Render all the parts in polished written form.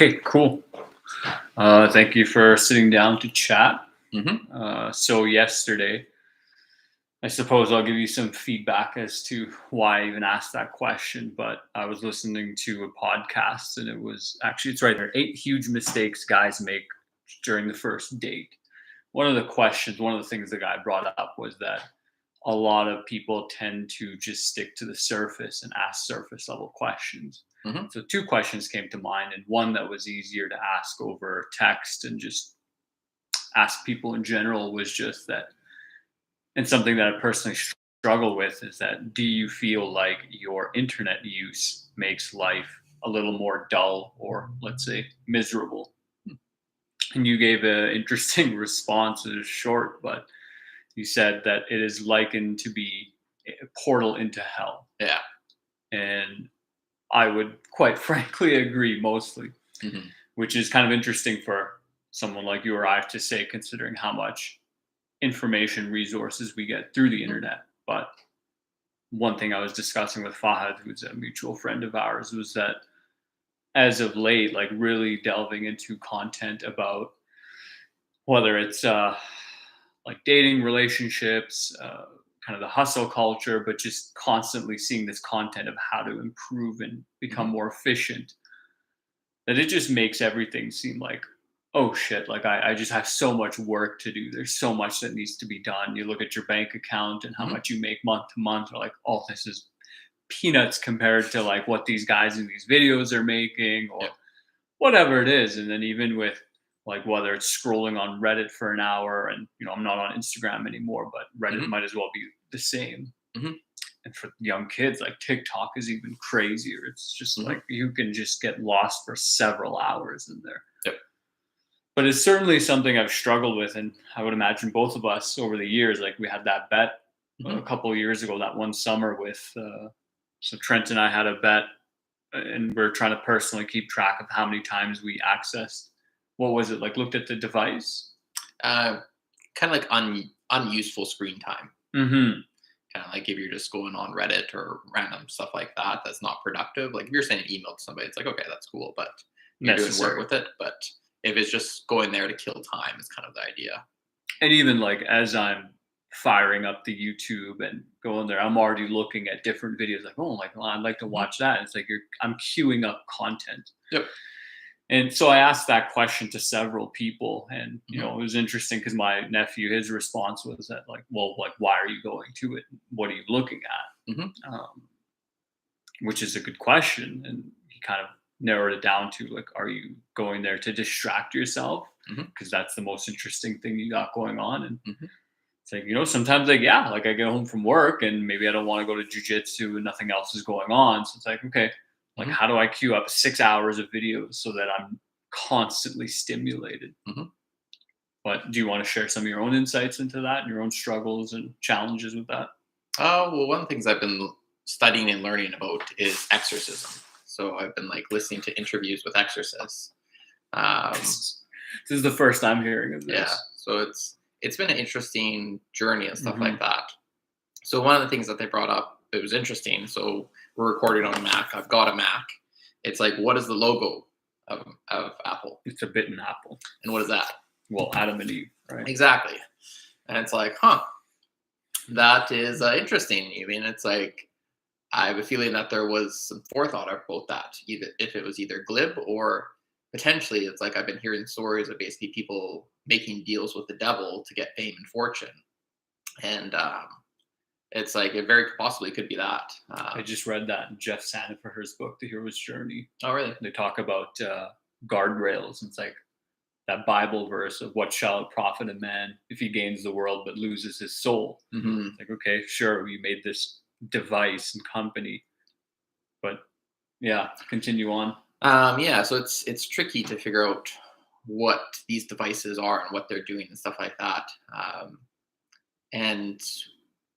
Okay, cool. Thank you for sitting down to chat. hmm So yesterday, I suppose I'll give you some feedback as to why I even asked that question. But I was listening to a podcast, and it was actually it's right there: 8 huge mistakes guys make during the first date. One of the things the guy brought up was that a lot of people tend to just stick to the surface and ask surface level questions. hmm So two questions came to mind, and one that was easier to ask over text and just ask people in general was just that, and something that I personally struggle with is that do you feel like your internet use makes life a little more dull or let's say miserable? And you gave an interesting response. It was short, but you said that it is likened to be a portal into hell. Yeah. And I would quite frankly agree mostly, hmm which is kind of interesting for someone like you or I to say, considering how much information resources we get through the hmm internet. But one thing I was discussing with Fahad, who's a mutual friend of ours, was that as of late, like really delving into content about whether it's like dating, relationships, kind of the hustle culture, but just constantly seeing this content of how to improve and become hmm more efficient, that it just makes everything seem like, oh shit, like I just have so much work to do. There's so much that needs to be done. You look at your bank account and how hmm much you make month to month, you're like, oh, this is peanuts compared to like what these guys in these videos are making or Yeah. whatever it is. And then even with like whether it's scrolling on Reddit for an hour, and I'm not on Instagram anymore, but Reddit hmm might as well be the same. hmm And for young kids, like TikTok is even crazier. It's just hmm like you can just get lost for several hours in there. Yep. But it's certainly something I've struggled with, and I would imagine both of us over the years. Like we had that bet a hmm couple of years ago, that one summer with so Trent and I had a bet, and we're trying to personally keep track of how many times we accessed. What was it like? Looked at the device. Uh, kind of like unuseful screen time. Mm-hmm. Kind of like if you're just going on Reddit or random stuff like that, that's not productive. Like if you're sending an email to somebody, it's like, okay, that's cool, but you're doing work Necessary. with it. But if it's just going there to kill time, is kind of the idea. And even like as I'm firing up the YouTube and going there, I'm already looking at different videos. Like, oh, like well, I'd like to hmm watch that. It's like I'm queuing up content. Yep. And so I asked that question to several people, and hmm it was interesting because my nephew, his response was that like, well, like why are you going to it? What are you looking hmm at? Which is a good question, and he kind of narrowed it down to like, are you going there to distract yourself? hmm Because that's the most interesting thing you got going on. And hmm it's like, sometimes like, yeah, like I get home from work and maybe I don't want to go to jujitsu and nothing else is going on. So it's like, okay, like hmm how do I queue up 6 hours of videos so that I'm constantly stimulated? hmm But do you want to share some of your own insights into that and your own struggles and challenges with that? Oh, well, one of the things I've been studying and learning about is exorcism. So I've been like listening to interviews with exorcists. Um, This is the first I'm hearing of yeah, this. so it's been an interesting journey and stuff like Hmm. that. So one of the things that they brought up, it was interesting. So we're recording on a Mac. I've got a Mac. It's like, what is the logo of Apple, It's a bitten apple. and what is that Well, Adam and Eve, right? exactly? And it's like, huh, that is interesting. I mean, it's like I have a feeling that there was some forethought about that, either if it was either glib or potentially it's like I've been hearing stories of basically people making deals with the devil to get fame and fortune, and it's like it very possibly could be that. I just read that in Jeff Sandifer's book, The Hero's Journey. Oh, really? They talk about guardrails. It's like that Bible verse of what shall it profit a man if he gains the world but loses his soul. hmm It's like, okay, sure, we made this device and company, but yeah, continue on. Yeah, so it's tricky to figure out what these devices are and what they're doing and stuff like that. And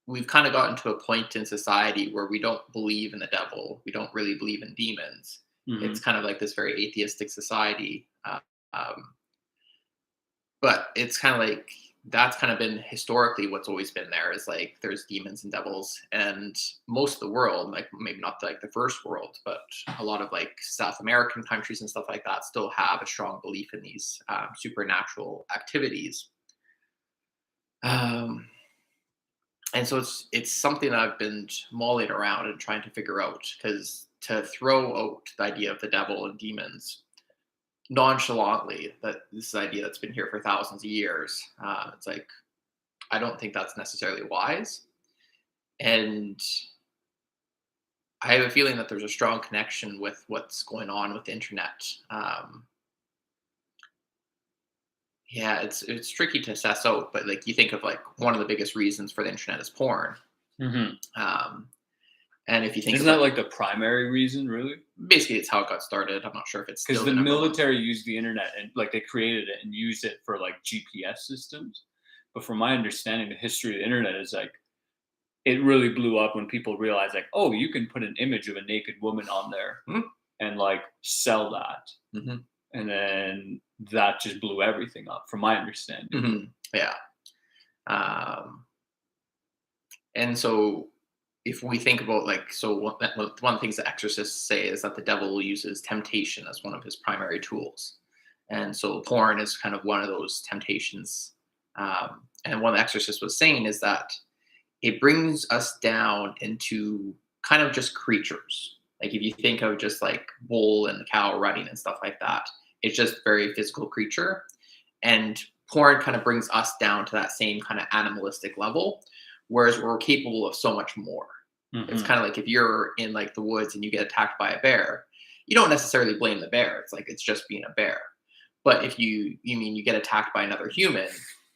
we've kind of gotten to a point in society where we don't believe in the devil. We don't really believe in demons. It's Hmm. kind of like this very atheistic society. Um, but it's kind of like that's kind of been historically what's always been there is like there's demons and devils, and most of the world, like maybe not like the first world, but a lot of like South American countries and stuff like that still have a strong belief in these supernatural activities. Um, and so it's something that I've been mulling around and trying to figure out, because to throw out the idea of the devil and demons nonchalantly, that this idea that's been here for thousands of years, it's like I don't think that's necessarily wise. And I have a feeling that there's a strong connection with what's going on with the internet. Yeah, it's tricky to assess out, but like you think of like one of the biggest reasons for the internet is porn. Hmm. Um, and if you think Isn't about that like the primary reason, really? basically it's how it got started. I'm not sure if it's Because still the the number one. military used the internet and like they created it and used it for like GPS systems. But from my understanding, the history of the internet is like it really blew up when people realized like, oh, you can put an image of a naked woman on there Mhm. and like sell that. Mhm. And then that just blew everything up, from my understanding. Mhm. Yeah. Um, and so if we think about like, so one of the things that exorcists say is that the devil uses temptation as one of his primary tools. And so porn is kind of one of those temptations. And what the exorcist was saying is that it brings us down into kind of just creatures. Like if you think of just like bull and cow running and stuff like that, it's just very physical creature. And porn kind of brings us down to that same kind of animalistic level, whereas we're capable of so much more. It's Hmm. kind of like if you're in like the woods and you get attacked by a bear, you don't necessarily blame the bear. It's like it's just being a bear. But if you mean you get attacked by another human,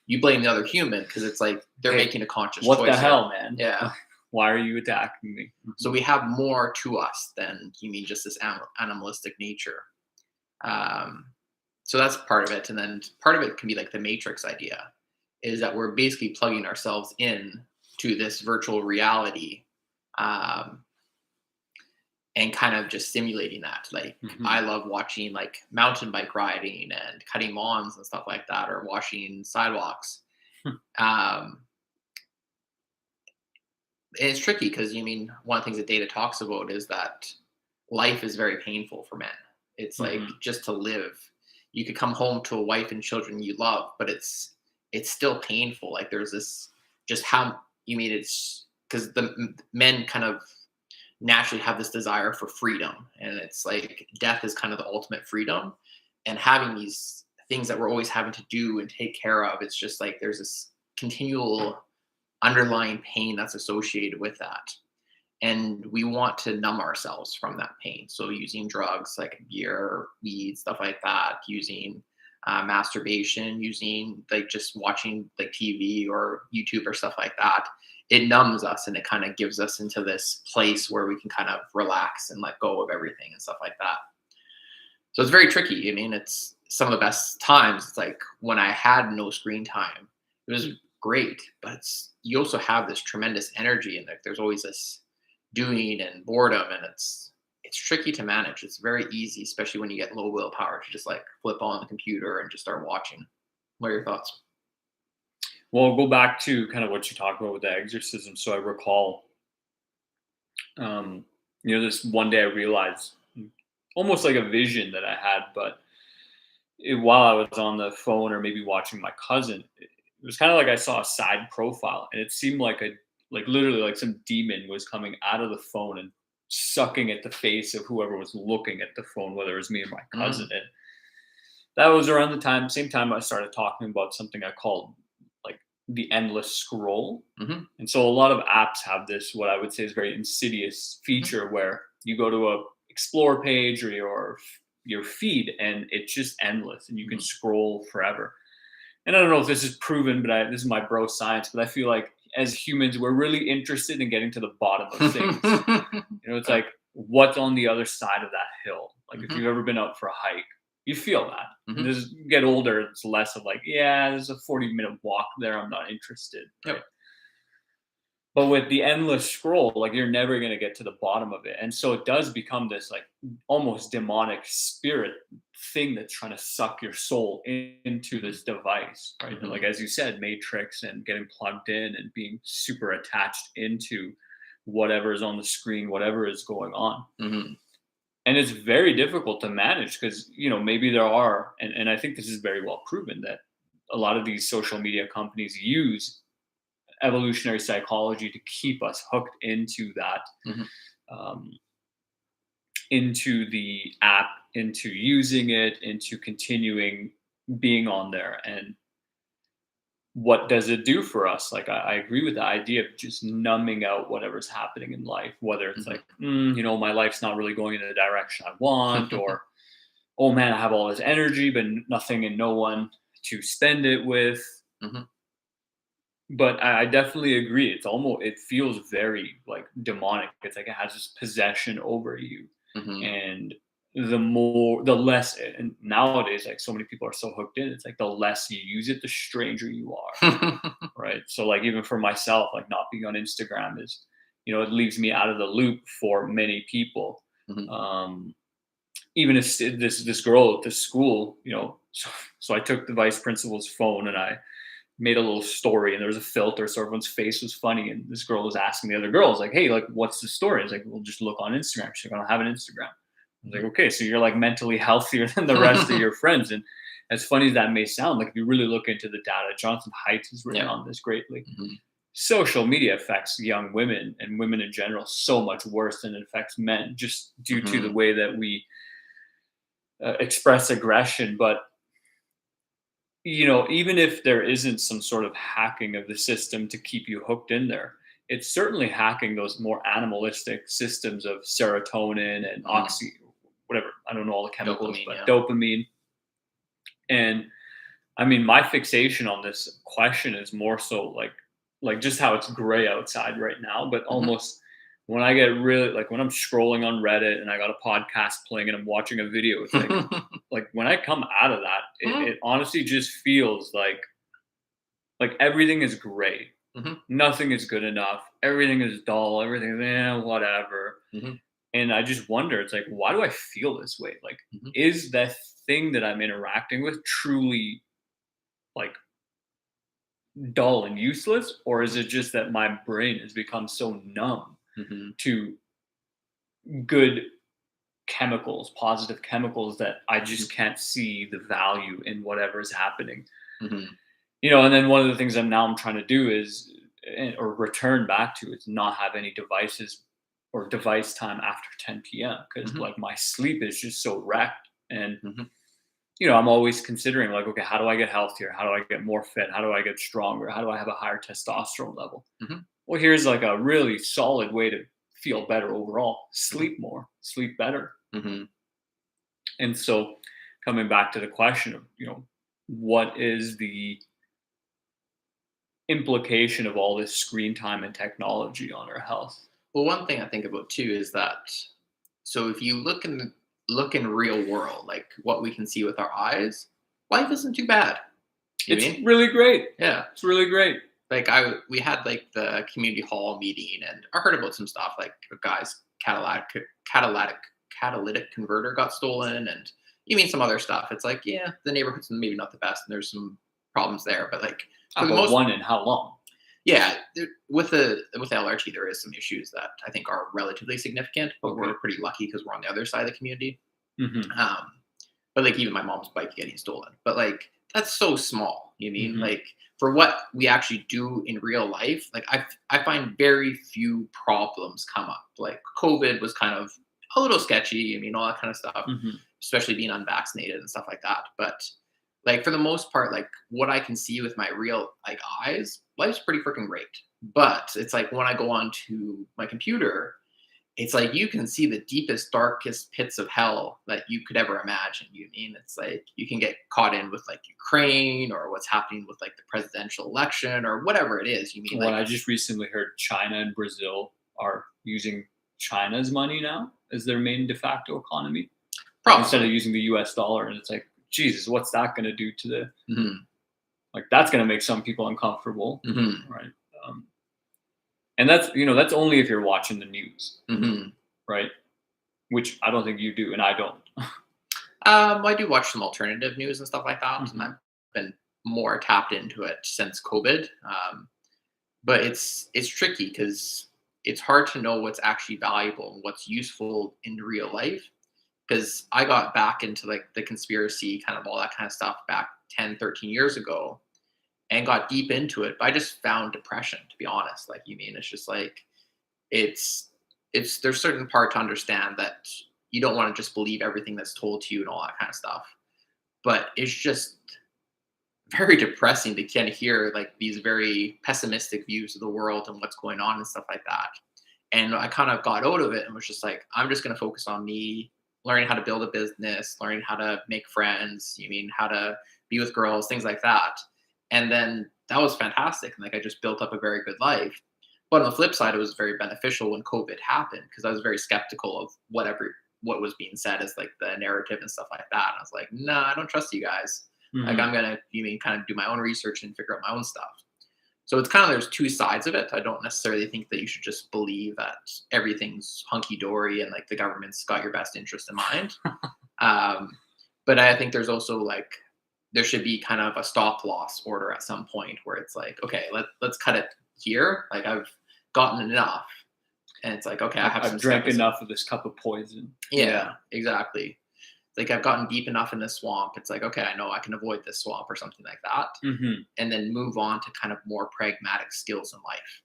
you blame the other human because it's like they're Hey, making a conscious what choice the here. hell, man? Yeah. Why are you attacking me? So we have more to us than you mean just this animalistic nature. Um, so that's part of it, and then part of it can be like the Matrix idea, is that we're basically plugging ourselves in to this virtual reality, um, and kind of just simulating that. Like I Mhm. love watching like mountain bike riding and cutting lawns and stuff like that, or washing sidewalks. Um, and it's tricky because you mean one of the things that data talks about is that life is very painful for men. It's like Mhm. just to live. You could come home to a wife and children you love, but it's still painful. Like there's this just how you mean it's because the men kind of naturally have this desire for freedom, and it's like death is kind of the ultimate freedom, and having these things that we're always having to do and take care of, it's just like there's this continual underlying pain that's associated with that, and we want to numb ourselves from that pain. So using drugs like beer, weed, stuff like that, using masturbation, using like just watching like TV or YouTube or stuff like that, it numbs us and it kind of gives us into this place where we can kind of relax and let go of everything and stuff like that. So it's very tricky. I mean, it's some of the best times. It's like when I had no screen time, it was great, but you also have this tremendous energy, and like there's always this doing and boredom, and it's tricky to manage. It's very easy, especially when you get low willpower, to just like flip on the computer and just start watching. What are your thoughts? Well, I'll go back to kind of what you talked about with the exorcism. So I recall, um, this one day I realized almost like a vision that I had, but while I was on the phone or maybe watching my cousin, it was kind of like I saw a side profile, and it seemed like like literally like some demon was coming out of the phone and sucking at the face of whoever was looking at the phone, whether it was me or my cousin. Mm, And that was around the same time I started talking about something I called like the endless scroll. hmm And so a lot of apps have this, what I would say is very insidious hmm feature where you go to a explore page or your feed and it's just endless and you can hmm scroll forever. And I don't know if this is proven, but this is my bro science, but I feel like as humans, we're really interested in getting to the bottom of things. It's Yeah. like what's on the other side of that hill. Like if hmm you've ever been out for a hike, you feel that. And hmm as you get older, it's less of like, yeah, there's a 40-minute walk there. I'm not interested. Right. Yep. But with the endless scroll, like you're never gonna get to the bottom of it. And so it does become this like almost demonic spirit thing that's trying to suck your soul into this device, right? And like Mhm. as you said, Matrix and getting plugged in and being super attached into whatever is on the screen, whatever is going on. Mhm. And it's very difficult to manage because maybe there are, and I think this is very well proven that a lot of these social media companies use evolutionary psychology to keep us hooked into that, Mhm. um, into the app, into using it, into continuing being on there. And what does it do for us? Like, I agree with the idea of just numbing out whatever's happening in life, whether it's Mhm. like, my life's not really going in the direction I want, or, oh man, I have all this energy, but nothing and no one to spend it with. Mhm. But I definitely agree. It feels very like demonic. It's like it has this possession over you. Mhm. And the less, and nowadays, like so many people are so hooked in, it's like the less you use it, the stranger you are. Right. So like even for myself, like not being on Instagram is, it leaves me out of the loop for many people. Mhm. Um, Even if this girl at this school, so I took the vice principal's phone and I made a little story, and there was a filter so everyone's face was funny, and this girl was asking the other girls like, hey, like what's the story? I was like, well, just look on Instagram. She's like, I don't have an Instagram. I was like, okay, so you're like mentally healthier than the rest of your friends. And as funny as that may sound, like if you really look into the data, Jonathan Haidt has written Yeah. on this greatly. Mhm. Social media affects young women and women in general so much worse than it affects men, just due to the Mhm. way that we express aggression. But even if there isn't some sort of hacking of the system to keep you hooked in there, it's certainly hacking those more animalistic systems of serotonin and Mhm. whatever. I don't know all the chemicals, Dopamine, but yeah. dopamine. And I mean, my fixation on this question is more so like just how it's gray outside right now, but Mhm. almost when I get really like when I'm scrolling on Reddit and I got a podcast playing and I'm watching a video, it's like when I come out of that, it honestly just feels like everything is gray. Mhm. Nothing is good enough. Everything is dull. Everything, whatever. Mhm. And I just wonder, it's like, why do I feel this way? Like, Mhm. is that thing that I'm interacting with truly like dull and useless? Or is it just that my brain has become so numb Mhm. to good chemicals, positive chemicals, that I Mhm. just can't see the value in whatever is happening? Mhm. And then one of the things I'm trying to do is, or return back to, is not have any devices or device time after 10 p.m. because Mhm. like my sleep is just so wrecked. And Mhm. I'm always considering like, okay, how do I get healthier? How do I get more fit? How do I get stronger? How do I have a higher testosterone level? Mhm. Well, here's like a really solid way to feel better overall: Mhm. sleep more, sleep better. Mhm. And so, coming back to the question of what is the implication of all this screen time and technology on our health? Well, one thing I think about too is that so if you look in real world, like what we can see with our eyes, life isn't too bad. You It's mean? really great. Yeah. It's really great. Like we had like the community hall meeting, and I heard about some stuff like a guy's catalytic catalytic converter got stolen, and you mean some other stuff. It's like, yeah, the neighborhood's maybe not the best, and there's some problems there, but like for the But most, one in how long? yeah, with LRT there is some issues that I think are relatively significant, but Okay. we're pretty lucky because we're on the other side of the community. Hmm. Um, but like even my mom's bike getting stolen. But like that's so small. You mean Hmm. like for what we actually do in real life, like I find very few problems come up. Like COVID was kind of a little sketchy. I mean all that kind of stuff, Hmm. especially being unvaccinated and stuff like that. But like for the most part, like what I can see with my real like eyes, life's pretty freaking great. But it's like when I go onto my computer, it's like you can see the deepest, darkest pits of hell that you could ever imagine. You mean it's like you can get caught in with like Ukraine or what's happening with like the presidential election or whatever it is. You mean When like I just recently heard China and Brazil are using China's money now as their main de facto economy, like instead of probably. using the U.S. dollar, and it's like, Jesus, what's that going to do to the Hmm. like? That's going to make some people uncomfortable, Hmm. right? Um, And that's only if you're watching the news, Hmm. right? Which I don't think you do, and I don't. I do watch some alternative news and stuff like that, and Mhm. I've been more tapped into it since COVID. But it's tricky because it's hard to know what's actually valuable and what's useful in real life. Because I got back into like the conspiracy, kind of all that kind of stuff back 10, 13 years ago, and got deep into it. But I just found depression, to be honest. Like you mean, it's just like it's there's certain part to understand that you don't want to just believe everything that's told to you and all that kind of stuff. But it's just very depressing to kind of hear like these very pessimistic views of the world and what's going on and stuff like that. And I kind of got out of it and was just like, I'm just going to focus on me, learning how to build a business, learning how to make friends, you mean how to be with girls, things like that. And then that was fantastic. And like I just built up a very good life. But on the flip side, it was very beneficial when COVID happened because I was very skeptical of what was being said as like the narrative and stuff like that. And I was like, nah, I don't trust you guys. Like Mhm. I'm gonna you mean kind of do my own research and figure out my own stuff. So it's kind of there's two sides of it. I don't necessarily think that you should just believe that everything's hunky dory and like the government's got your best interest in mind. Um, but I think there's also like there should be kind of a stop loss order at some point where it's like, okay, let's cut it here. Like I've gotten enough, and it's like, okay, I have I've some drank skepticism. enough of this cup of poison. Yeah, exactly. Like I've gotten deep enough in this swamp. It's like, okay, I know I can avoid this swamp or something like that, Mhm. and then move on to kind of more pragmatic skills in life.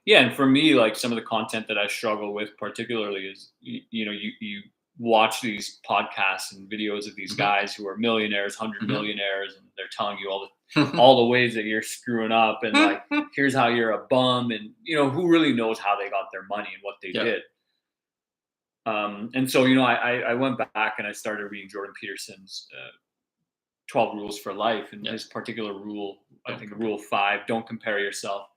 Yeah, and for me, like some of the content that I struggle with particularly is you watch these podcasts and videos of these Hmm. guys who are millionaires, hundred Hmm. millionaires, and they're telling you all the ways that you're screwing up, and like here's how you're a bum, and who really knows how they got their money and what they Yeah. did. And so I went back and I started reading Jordan Peterson's 12 Rules for Life, and Yeah. his particular rule, I Don't think compare. Rule 5, don't compare yourself.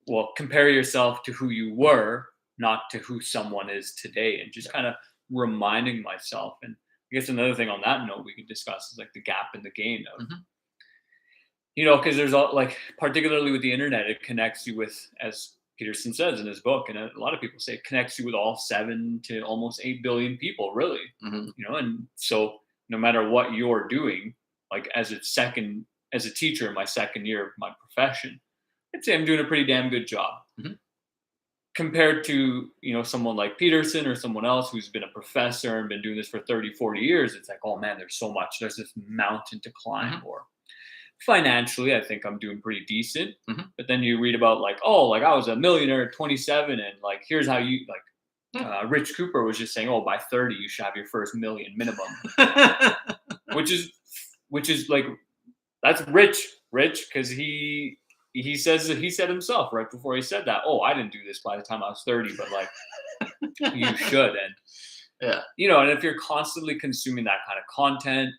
Well, compare yourself to who you were, not to who someone is today, and just Yeah. kind of reminding myself. And I guess another thing on that note we could discuss is like the gap in the gain of, Hmm. because there's all like, particularly with the internet, it connects you with, as Peterson says in his book, and a lot of people say it connects you with all 7 to almost 8 billion people, really. Hmm. And so no matter what you're doing, like as a teacher in my second year of my profession, I'd say I'm doing a pretty damn good job Hmm. compared to someone like Peterson or someone else who's been a professor and been doing this for 30, 40 years. It's like, oh man, there's so much, there's this mountain to climb. Hmm. Or financially, I think I'm doing pretty decent. Hmm. But then you read about like, oh, like I was a millionaire at 27, and like here's how you like, Rich Cooper was just saying, oh, by 30 you should have your first million minimum. which is like, that's rich, because he said himself right before he said that, oh, I didn't do this by the time I was 30, but like you should. And Yeah. and if you're constantly consuming that kind of content,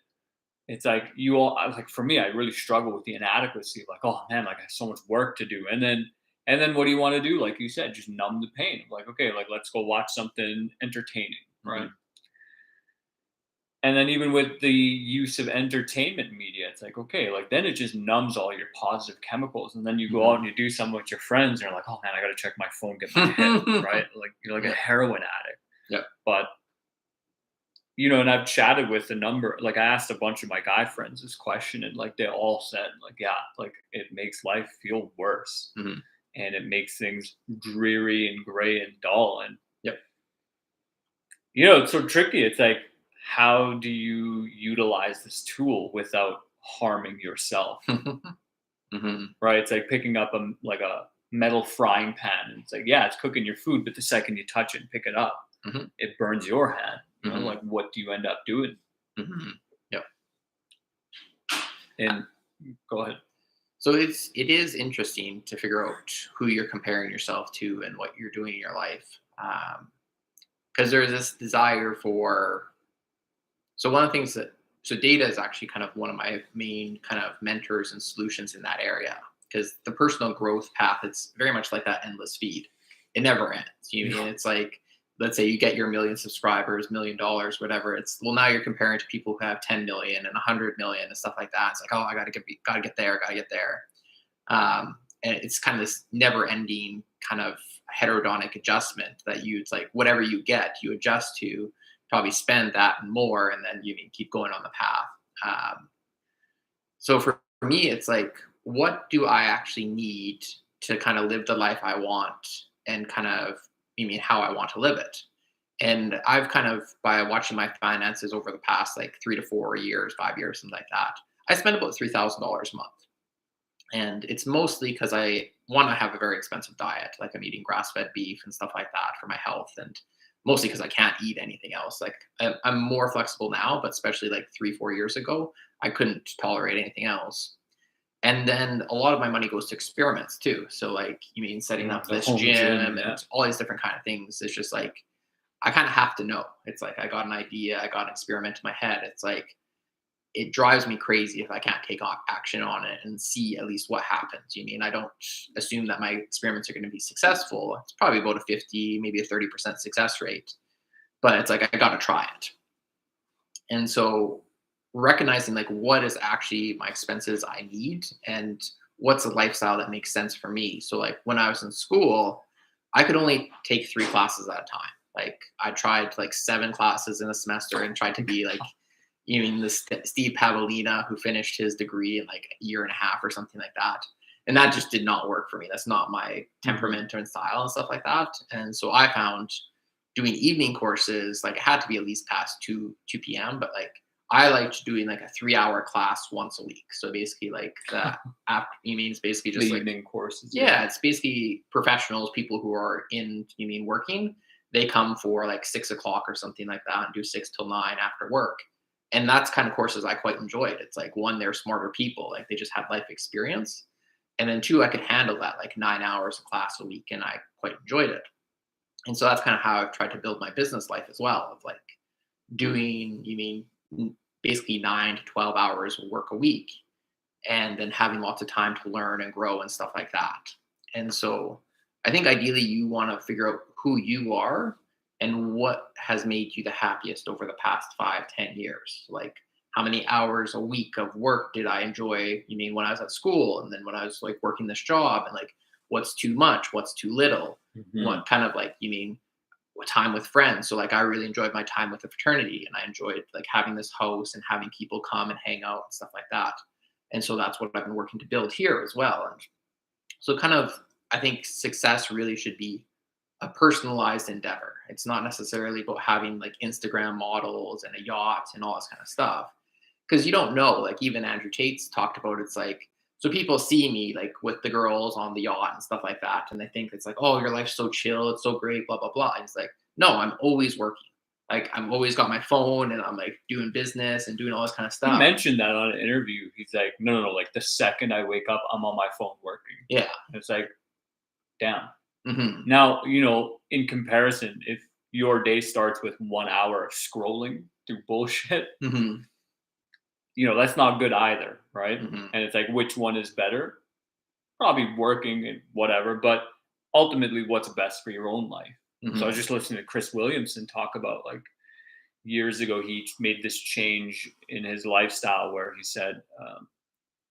it's like like for me, I really struggle with the inadequacy of like, oh man, like I have so much work to do. And then what do you want to do? Like you said, just numb the pain. Like, okay, like let's go watch something entertaining, right? Hmm. And then even with the use of entertainment media, it's like, okay, like then it just numbs all your positive chemicals. And then you go out Hmm. and you do something with your friends, and you're like, oh man, I gotta check my phone, get my hit, right? Like you're like a Yeah. heroin addict. Yeah. But and I've chatted with a number, like I asked a bunch of my guy friends this question, and like they all said, like, yeah, like it makes life feel worse, Hmm. and it makes things dreary and gray and dull. And Yep. it's so tricky. It's like, how do you utilize this tool without harming yourself? Hmm. Right? It's like picking up a metal frying pan, and it's like, yeah, it's cooking your food, but the second you touch it and pick it up, Hmm. it burns your hand. Hmm. Like what do you end up doing? Hmm. Yep. And go ahead. So it is interesting to figure out who you're comparing yourself to and what you're doing in your life, because there's this desire for. So one of the things that so data is actually kind of one of my main kind of mentors and solutions in that area because the personal growth path it's very much like that endless feed. It never ends. You mean it's like let's say you get your million subscribers, $1 million, whatever. It's well now you're comparing to people who have 10 million and 100 million and stuff like that. It's like oh I gotta get there, gotta get there. And it's kind of this never ending kind of heterodonic adjustment that it's like whatever you get, you adjust to probably spend that and more, and then you can keep going on the path. So for me, it's like, what do I actually need to kind of live the life I want and kind of, how I want to live it? And I've kind of, by watching my finances over the past like 3 to 4 years, 5 years, something like that, I spend about $3,000 a month. And it's mostly because I want to have a very expensive diet. Like I'm eating grass fed beef and stuff like that for my health. And mostly because I can't eat anything else. Like I'm more flexible now, but especially like 3, 4 years ago, I couldn't tolerate anything else. And then a lot of my money goes to experiments too. So like, setting up The this home gym yeah. and all these different kind of things. It's just like, I kind of have to know. It's like, I got an idea, I got an experiment in my head. It's like, it drives me crazy if I can't take action on it and see at least what happens. I don't assume that my experiments are going to be successful. It's probably about a 50, maybe a 30% success rate, but it's like, I got to try it. And so recognizing like what is actually my expenses I need and what's a lifestyle that makes sense for me. So like when I was in school, I could only take 3 classes at a time. Like I tried like 7 classes in a semester and tried to be like, Steve Pavlina, who finished his degree in like a year and a half or something like that. And that just did not work for me. That's not my temperament and style and stuff like that. And so I found doing evening courses, like it had to be at least past 2 p.m. But like I liked doing like a 3-hour class once a week. So basically like the after it's basically just The like evening courses. yeah, it's basically professionals, people who are in working. They come for like 6 o'clock or something like that and do 6 till 9 after work. And that's kind of courses I quite enjoyed. It's like, one, they're smarter people, like they just had life experience. And then 2, I could handle that like 9 hours of class a week and I quite enjoyed it. And so that's kind of how I've tried to build my business life as well, of like doing, basically 9 to 12 hours of work a week and then having lots of time to learn and grow and stuff like that. And so I think ideally you want to figure out who you are and what has made you the happiest over the past 5, 10 years. Like how many hours a week of work did I enjoy? When I was at school, and then when I was like working this job, and like what's too much, what's too little, what kind of like time with friends. So like I really enjoyed my time with the fraternity, and I enjoyed like having this house and having people come and hang out and stuff like that. And so that's what I've been working to build here as well. And so kind of I think success really should be a personalized endeavor. It's not necessarily about having like Instagram models and a yacht and all this kind of stuff. Because you don't know, like even Andrew Tate's talked about, it's like, so people see me like with the girls on the yacht and stuff like that. And they think it's like, oh, your life's so chill. It's so great, blah, blah, blah. And it's like, no, I'm always working. Like I'm always got my phone and I'm like doing business and doing all this kind of He stuff. mentioned that on an interview. He's like, no. Like the second I wake up, I'm on my phone working. Yeah. And it's like, damn. Mm-hmm. Now, in comparison, if your day starts with 1 hour of scrolling through bullshit, Mm-hmm. That's not good either, right? Mm-hmm. And it's like, which one is better? Probably working and whatever, but ultimately, what's best for your own life. Mm-hmm. So I was just listening to Chris Williamson talk about like years ago, he made this change in his lifestyle where he said,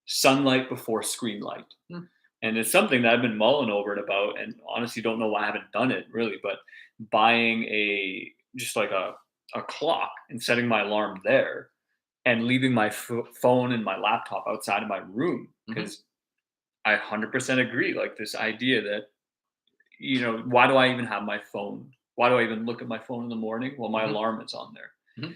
sunlight before screen light. Mm. And it's something that I've been mulling over it about, and honestly don't know why I haven't done it really, but buying just like a clock and setting my alarm there and leaving my phone and my laptop outside of my room, because I 100% agree. Like this idea that, why do I even have my phone? Why do I even look at my phone in the morning? Well, my alarm is on there.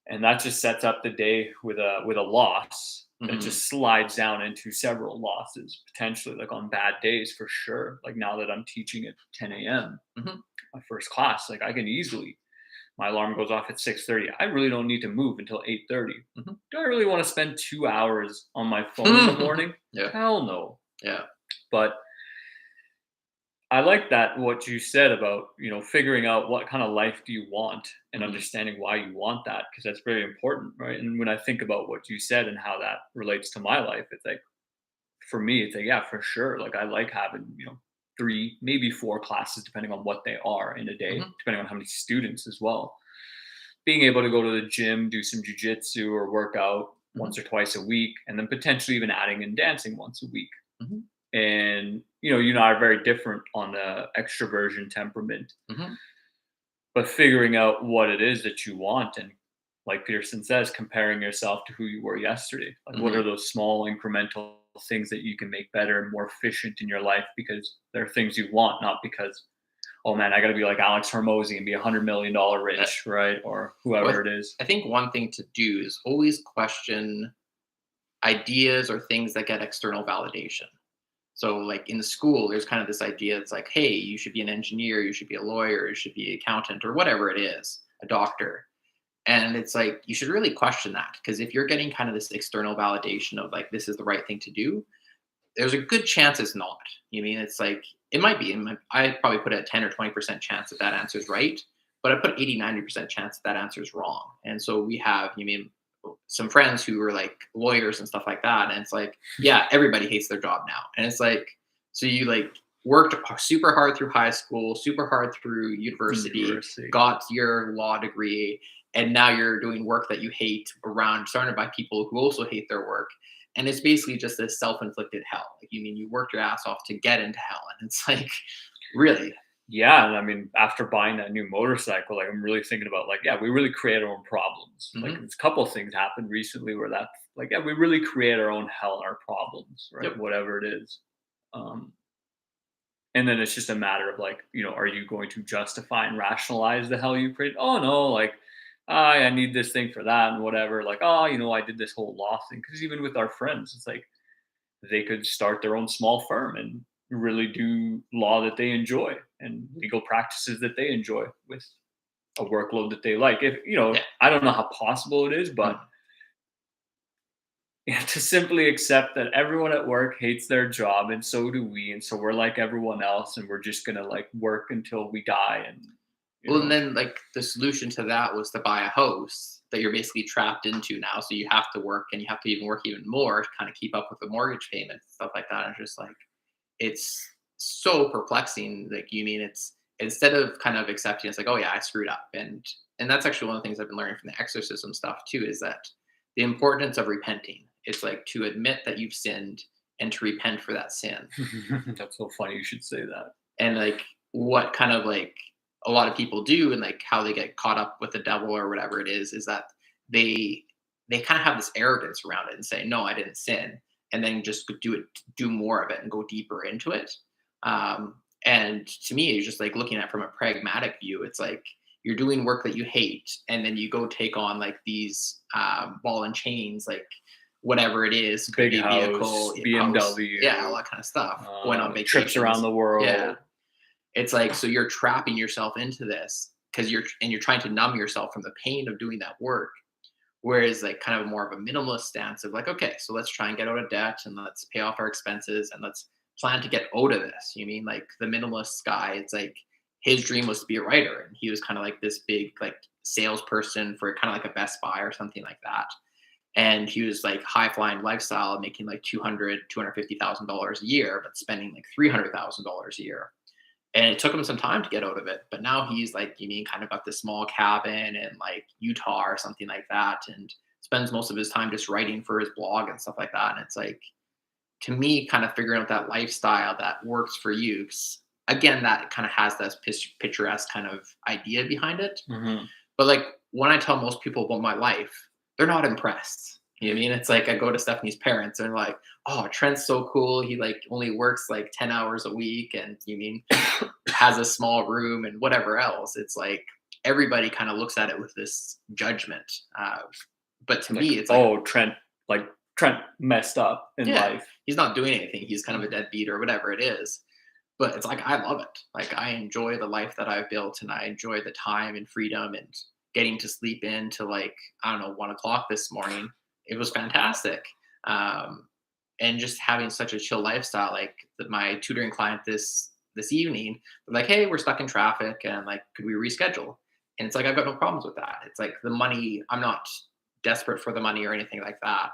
And that just sets up the day with a loss that just slides down into several losses, potentially, like on bad days for sure. Like now that I'm teaching at 10 a.m., my first class, like I can easily, my alarm goes off at 6:30. I really don't need to move until 8:30. Do I really want to spend 2 hours on my phone in the morning? Yeah. Hell no. Yeah. But I like that, what you said about, figuring out what kind of life do you want and understanding why you want that, because that's very important, right? And when I think about what you said and how that relates to my life, it's like, for me, it's like, yeah, for sure. Like I like having, 3, maybe 4 classes, depending on what they are in a day, depending on how many students as well. Being able to go to the gym, do some jujitsu or work out once or twice a week, and then potentially even adding in dancing once a week. And you and I are very different on the extroversion temperament, Hmm. but figuring out what it is that you want, and like Peterson says, comparing yourself to who you were yesterday. Like, what Hmm. are those small incremental things that you can make better and more efficient in your life because they're things you want, not because, oh man, I got to be like Alex Hormozy and be $100 million rich, right? Or whoever Well, it is. I think one thing to do is always question ideas or things that get external validation. So, like in school, there's kind of this idea. It's like, hey, you should be an engineer, you should be a lawyer, you should be an accountant, or whatever it is, a doctor. And it's like you should really question that, because if you're getting kind of this external validation of like this is the right thing to do, there's a good chance it's not. You mean it's like it might be. I probably put a 10 or 20% chance that that answer is right, but I put 80, 90% chance that that answer is wrong. And so we have, you mean, some friends who are like lawyers and stuff like that. And it's like, yeah, everybody hates their job now. And it's like, so you like worked super hard through high school, super hard through university, University. got your law degree, and now you're doing work that you hate around surrounded by people who also hate their work, and it's basically just this self-inflicted hell. Like, you mean you worked your ass off to get into hell, and it's like, really. Yeah, and I mean, after buying that new motorcycle, like I'm really thinking about like, yeah, we really create our own problems. Like, Hmm. there's a couple of things happened recently where that, like, yeah, we really create our own hell and our problems, right? Yep. Whatever it is. Um, and then it's just a matter of like, are you going to justify and rationalize the hell you created? Oh no, like, I need this thing for that and whatever. Like, oh, I did this whole law thing. Because even with our friends, it's like they could start their own small firm and really do law that they enjoy and legal practices that they enjoy with a workload that they like. If Yeah. I don't know how possible it is, but Mm. to simply accept that everyone at work hates their job and so do we, and so we're like everyone else, and we're just gonna like work until we die, and you Well, and know, then like the solution to that was to buy a house that you're basically trapped into now. So you have to work, and you have to even work even more to kind of keep up with the mortgage payments, stuff like that. And it's just like it's so perplexing. Like, you mean it's instead of kind of accepting, it's like, oh yeah, I screwed up, and that's actually one of the things I've been learning from the exorcism stuff too, is that the importance of repenting. It's like to admit that you've sinned and to repent for that sin. that's so funny you should say that. And like what kind of like a lot of people do, and like how they get caught up with the devil or whatever it is that they they kind of have this arrogance around it and say, no, I didn't sin, and then just do more of it and go deeper into it. And to me, it's just like looking at it from a pragmatic view. It's like you're doing work that you hate, and then you go take on like these ball and chains, like whatever it is, could Big be a house, vehicle, house, yeah, all BMW, that kind of stuff, going on trips around vacations. the Yeah. world. It's like, so you're trapping yourself into this because you're trying to numb yourself from the pain of doing that work. Whereas like kind of more of a minimalist stance of like, okay, so let's try and get out of debt and let's pay off our expenses and let's plan to get out of this. You mean like the minimalist guy, it's like his dream was to be a writer, and he was kind of like this big like salesperson for kind of like a Best Buy or something like that. And he was like high flying lifestyle, making like 250,000 dollars a year, but spending like $300,000 a year, and it took him some time to get out of it. But now he's like, you mean kind of got this small cabin in like Utah or something like that, and spends most of his time just writing for his blog and stuff like that. And it's like, to me, kind of figuring out that lifestyle that works for you. 'Cause again, that kind of has this picturesque kind of idea behind it. Hmm. But like when I tell most people about my life, they're not impressed. You know what I mean? It's like I go to Stephanie's parents and they're like, "Oh, Trent's so cool. He like only works like 10 hours a week, and you mean has a small room and whatever else." It's like everybody kind of looks at it with this judgment. But to Like, me, it's like, oh, Trent messed up in yeah, life. he's not doing anything. He's kind of a deadbeat or whatever it is. But it's like I love it. Like I enjoy the life that I've built, and I enjoy the time and freedom and getting to sleep in to like, I don't know, 1 o'clock this morning. It was fantastic. Um, and just having such a chill lifestyle. Like my tutoring client this evening, they're like, "Hey, we're stuck in traffic, and like, could we reschedule?" And it's like I've got no problems with that. It's like the money. I'm not desperate for the money or anything like that.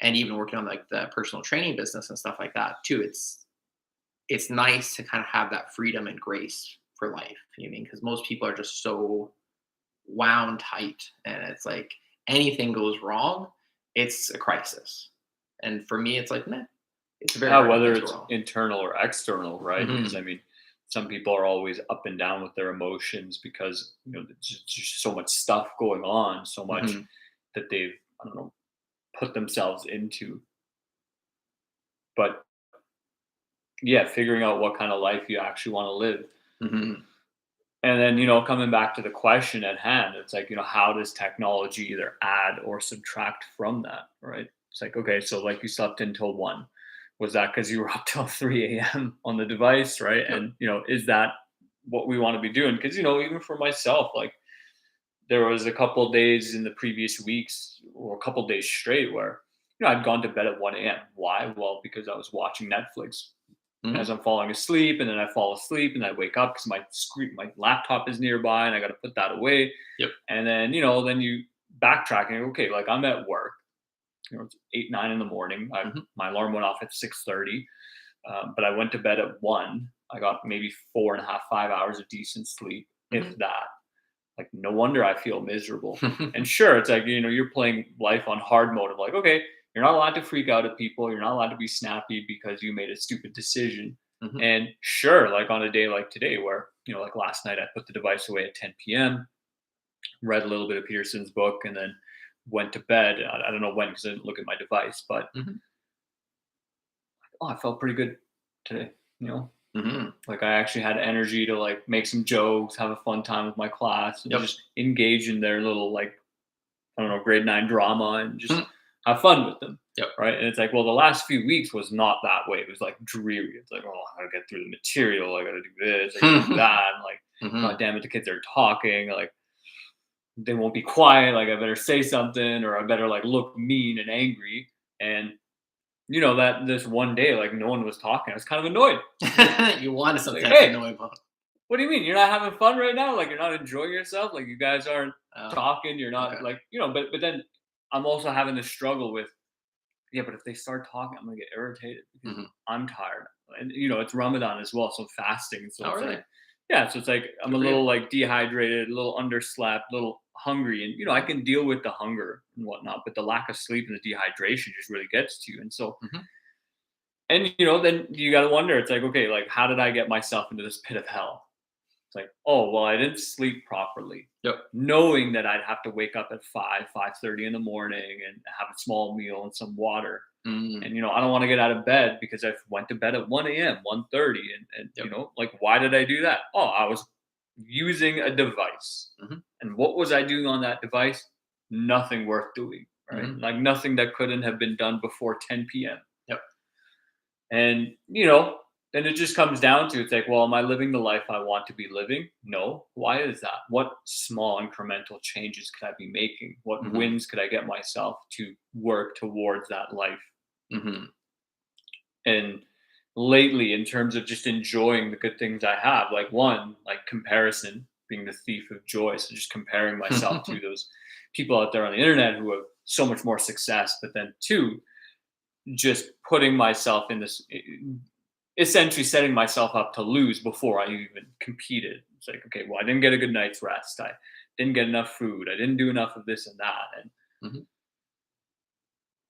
And even working on like the personal training business and stuff like that too. It's nice to kind of have that freedom and grace for life. You know what I mean? Because most people are just so wound tight, and it's like anything goes wrong, it's a crisis. And for me, it's like, nah. It's very hard when Whether things it's go wrong. internal or external, right? Because I Mhm. mean, some people are always up and down with their emotions because there's just so much stuff going on, so much Mhm. that they've, I don't know, put themselves into. But yeah, figuring out what kind of life you actually want to live. Mhm. And then, coming back to the question at hand, it's like, how does technology either add or subtract from that, right? It's like, okay, so like you slept until 1. Was that because you were up till 3 a.m. on the device, right? Yep. And, is that what we want to be doing? Because, even for myself, like there was a couple days in the previous weeks or a couple days straight where, I'd gone to bed at 1 a.m. Why? Well, because I was watching Netflix Mhm. as I'm falling asleep, and then I fall asleep, and I wake up because my laptop is nearby, and I got to put that away. Yep. And then then you backtracking. Okay, like I'm at work. It's 8 9 in the morning. Mhm. My alarm went off at 6:30, but I went to bed at 1. I got maybe 4.5 5 hours of decent sleep, if Mhm. that. Like no wonder I feel miserable. And sure, it's like you're playing life on hard mode of like, okay, you're not allowed to freak out at people. You're not allowed to be snappy because you made a stupid decision. Mhm. And sure, like on a day like today, where like last night, I put the device away at 10 p.m., read a little bit of Peterson's book, and then went to bed. I don't know when because I didn't look at my device, but Mhm. I felt pretty good today. You know, Mhm. like I actually had energy to like make some jokes, have a fun time with my class, and Yep. just engage in their little like I don't know, grade 9 drama and just Mhm. have fun with them. Yep. Right. And it's like, well, the last few weeks was not that way. It was like dreary. It's like, oh, I gotta get through the material. I gotta do this. I gotta do that. And like, God Mhm. damn it, the kids are talking. Like, they won't be quiet. Like, I better say something or I better like look mean and angry. And, that this one day, like, no one was talking. I was kind of annoyed. You wanted Like, something to hey, annoy about. what do you mean? You're not having fun right now? Like, you're not enjoying yourself? Like, you guys aren't Oh, talking. You're not okay. like, but then I'm also having to struggle with, yeah, but if they start talking, I'm gonna get irritated because Mhm. I'm tired. And it's Ramadan as well, so fasting. So Oh, it's really? like, yeah, so it's like I'm Good a for you. little like dehydrated, a little underslept, a little hungry, and I Mhm. can deal with the hunger and whatnot, but the lack of sleep and the dehydration just really gets to you. And so, Mhm. and then you got to wonder. It's like, okay, like how did I get myself into this pit of hell? It's like, oh well, I didn't sleep properly, Yep. knowing that I'd have to wake up at 5:30 in the morning and have a small meal and some water. Mm. And I don't want to get out of bed because I went to bed at 1 a.m., 1:30, and Yep. like why did I do that? Oh, I was using a device. Mhm. And what was I doing on that device? Nothing worth doing, right? Mhm. Like nothing that couldn't have been done before 10 p.m. Yep. And, then it just comes down to it's like, well, am I living the life I want to be living? No. Why is that? What small incremental changes could I be making? What Mhm. wins could I get myself to work towards that life? Mhm. And lately, in terms of just enjoying the good things I have, like one, like comparison being the thief of joy. So just comparing myself to those people out there on the internet who have so much more success. But then two, just putting myself in this essentially setting myself up to lose before I even competed. It's like, okay, well, I didn't get a good night's rest. I didn't get enough food. I didn't do enough of this and that. And Mhm.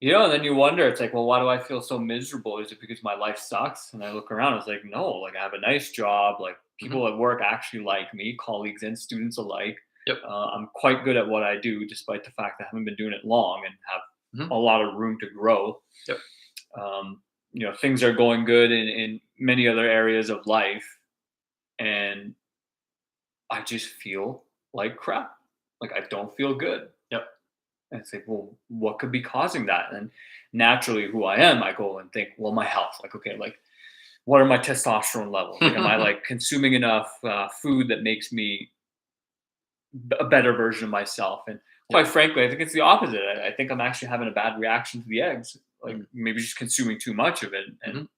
and then you wonder, it's like, well, why do I feel so miserable? Is it because my life sucks? And I look around, it's like, no, like I have a nice job. Like Mhm. people at work actually like me, colleagues and students alike. Yep. I'm quite good at what I do, despite the fact that I haven't been doing it long and have Mhm. a lot of room to grow. Yep. Things are going good in many other areas of life. And I just feel like crap. Like I don't feel good. Yep. And it's like, well, what could be causing that? And naturally, who I am, I go and think, well, my health. Like, okay, like, what are my testosterone levels? Like, am I like consuming enough food that makes me a better version of myself? And Yep. quite frankly, I think it's the opposite. I think I'm actually having a bad reaction to the eggs, like Mm. maybe just consuming too much of it. And Mhm.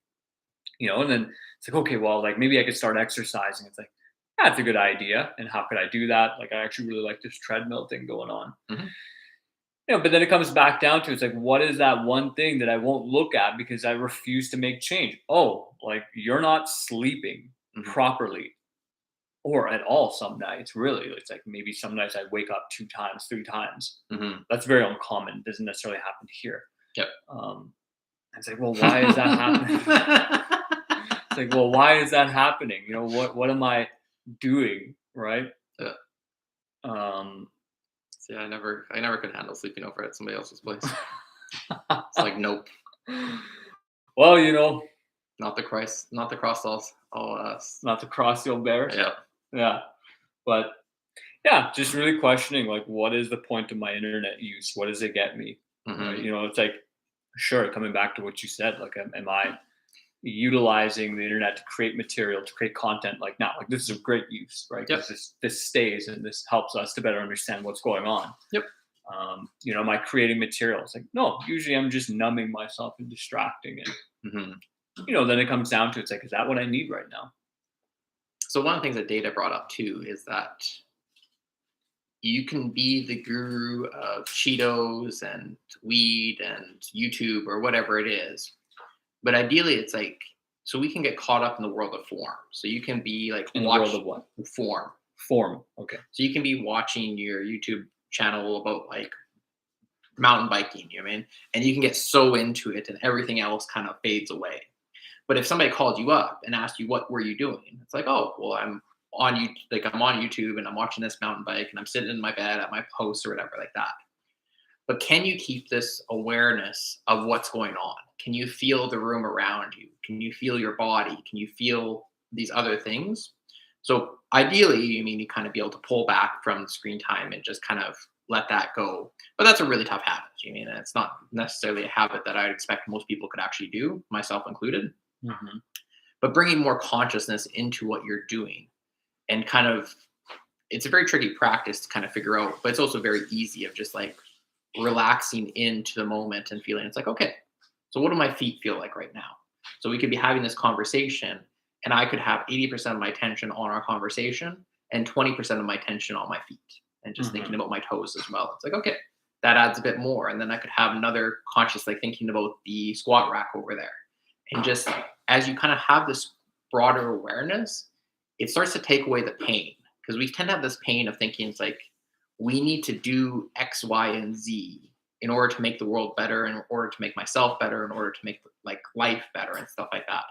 and then it's like, okay, well, like maybe I could start exercising. It's like, that's a good idea. And how could I do that? Like, I actually really like this treadmill thing going on. Mhm. But then it comes back down to it's like, what is that one thing that I won't look at because I refuse to make change? Oh, like you're not sleeping Mhm. properly or at all some nights, really. It's like maybe some nights I wake up 2 times, 3 times. Mhm. That's very uncommon. It doesn't necessarily happen here. Yep. Um, It's like, well, why is that happening? It's like, well, why is that happening? You know, what am I doing, right? Yeah. Um, See, I never could handle sleeping over at somebody else's place. It's like, nope, well, you know, not the cross all not to cross your bears. yeah. Yeah, but yeah, just really questioning like, what is the point of my internet use? What does it get me? Right? Hmm. You know, it's like, sure, coming back to what you said, like, am I utilizing the internet to create material, to create content? Like, now, like this is a great use, right? Yep. Because this stays and this helps us to better understand what's going on. Yep. You know, am I creating materials? Like, no, usually I'm just numbing myself and distracting. And, Hmm. you know, then it comes down to, it's like, is that what I need right now? So one of the things that Data brought up too is that you can be the guru of Cheetos and weed and YouTube or whatever it is, but ideally it's like, so we can get caught up in the world of form. So you can be like In the world of what? form. Form. Okay. So you can be watching your YouTube channel about like mountain biking, you know what I mean? And you can get so into it and everything else kind of fades away. But if somebody called you up and asked you what were you doing, it's like, oh, well, I'm on YouTube and I'm watching this mountain bike and I'm sitting in my bed at my post or whatever like that. But can you keep this awareness of what's going on? Can you feel the room around you? Can you feel your body? Can you feel these other things? So ideally, I mean, you kind of be able to pull back from screen time and just kind of let that go. But that's a really tough habit. I mean, it's not necessarily a habit that I'd expect most people could actually do, myself included. Mm-hmm. But bringing more consciousness into what you're doing and kind of, it's a very tricky practice to kind of figure out, but it's also very easy of just like relaxing into the moment and feeling it's like, okay, so what do my feet feel like right now? So we could be having this conversation and I could have 80% of my attention on our conversation and 20% of my attention on my feet and just thinking about my toes as well. It's like, okay, that adds a bit more. And then I could have another conscious, like thinking about the squat rack over there. And just as you kind of have this broader awareness, it starts to take away the pain because we tend to have this pain of thinking it's like, we need to do X, Y, and Z in order to make the world better, in order to make myself better, in order to make like life better and stuff like that.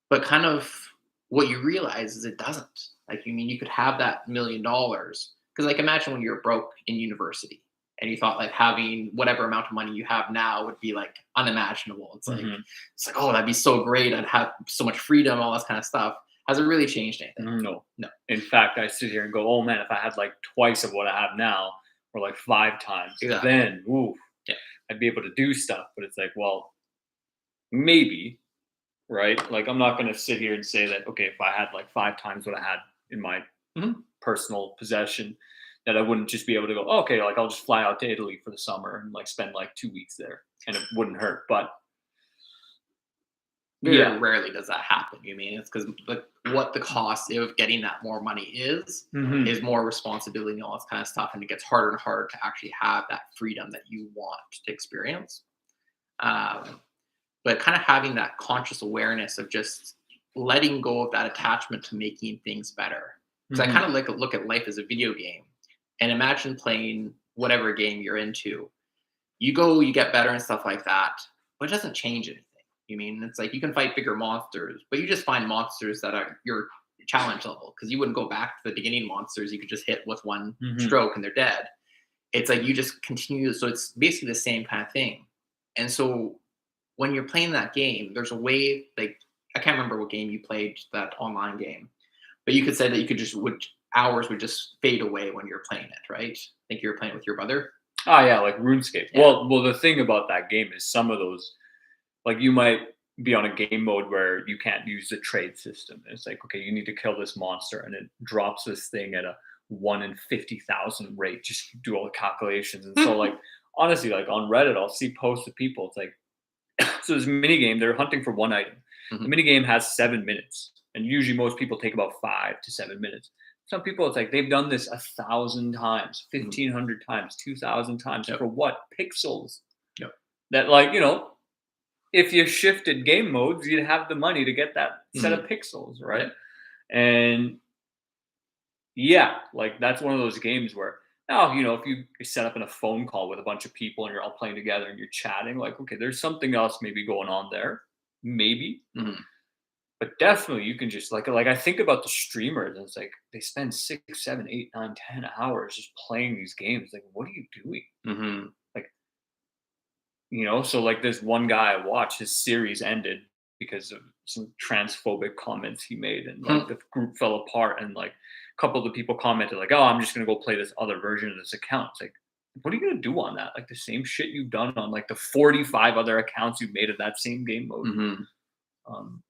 But kind of what you realize is it doesn't. Like, you mean you could have that $1 million because like imagine when you're broke in university and you thought like having whatever amount of money you have now would be like unimaginable. It's like oh, that'd be so great. I'd have so much freedom, all this kind of stuff. Has it really changed anything? No. No. In fact, I sit here and go, oh man, if I had like twice of what I have now, or like 5 times, Exactly. then ooh, Yeah. I'd be able to do stuff. But it's like, well, maybe, right? Like, I'm not going to sit here and say that, okay, if I had like 5 times what I had in my personal possession, that I wouldn't just be able to go, oh, okay, like I'll just fly out to Italy for the summer and like spend like 2 weeks there and it wouldn't hurt. But Very rarely does that happen. You mean it's because what the cost of getting that more money is more responsibility and all this kind of stuff, and it gets harder and harder to actually have that freedom that you want to experience. But kind of having that conscious awareness of just letting go of that attachment to making things better. Because I kind of like look at life as a video game, and imagine playing whatever game you're into. You go, you get better and stuff like that, but it doesn't change anything. You mean it's like you can fight bigger monsters, but you just find monsters that are your challenge level because you wouldn't go back to the beginning monsters. You could just hit with one stroke and they're dead. It's like you just continue. So it's basically the same kind of thing. And so when you're playing that game, there's a way, like, I can't remember what game you played, that online game, but you could say that you could just hours would just fade away when you're playing it, right? I think you were playing with your brother. Oh yeah, like RuneScape. Yeah. Well, the thing about that game is some of those, like you might be on a game mode where you can't use the trade system. It's like, okay, you need to kill this monster, and it drops this thing at a 1 in 50,000 rate. Just do all the calculations, and so like honestly, like on Reddit, I'll see posts of people. It's like, so this mini game, they're hunting for one item. The mini game has 7 minutes, and usually most people take about 5 to 7 minutes. Some people, it's like they've done this 1,000 times, 1,500 times, 2,000 times for what? Pixels. That, like, you know, if you shifted game modes, you'd have the money to get that set of pixels, right? And yeah, like that's one of those games where Now, if you set up in a phone call with a bunch of people and you're all playing together and you're chatting, like, okay, there's something else maybe going on there, maybe. Mhm. But definitely, you can just like I think about the streamers, and it's like they spend 6, 7, 8, 9, 10 hours just playing these games. Like, what are you doing? Mhm. Like, so like this one guy I watched, his series ended because of some transphobic comments he made, and like Hmm. the group fell apart, and like a couple of the people commented like, "Oh, I'm just gonna go play this other version of this account." It's like, what are you gonna do on that? Like the same shit you've done on like the 45 other accounts you've made of that same game mode. Mhm. Um,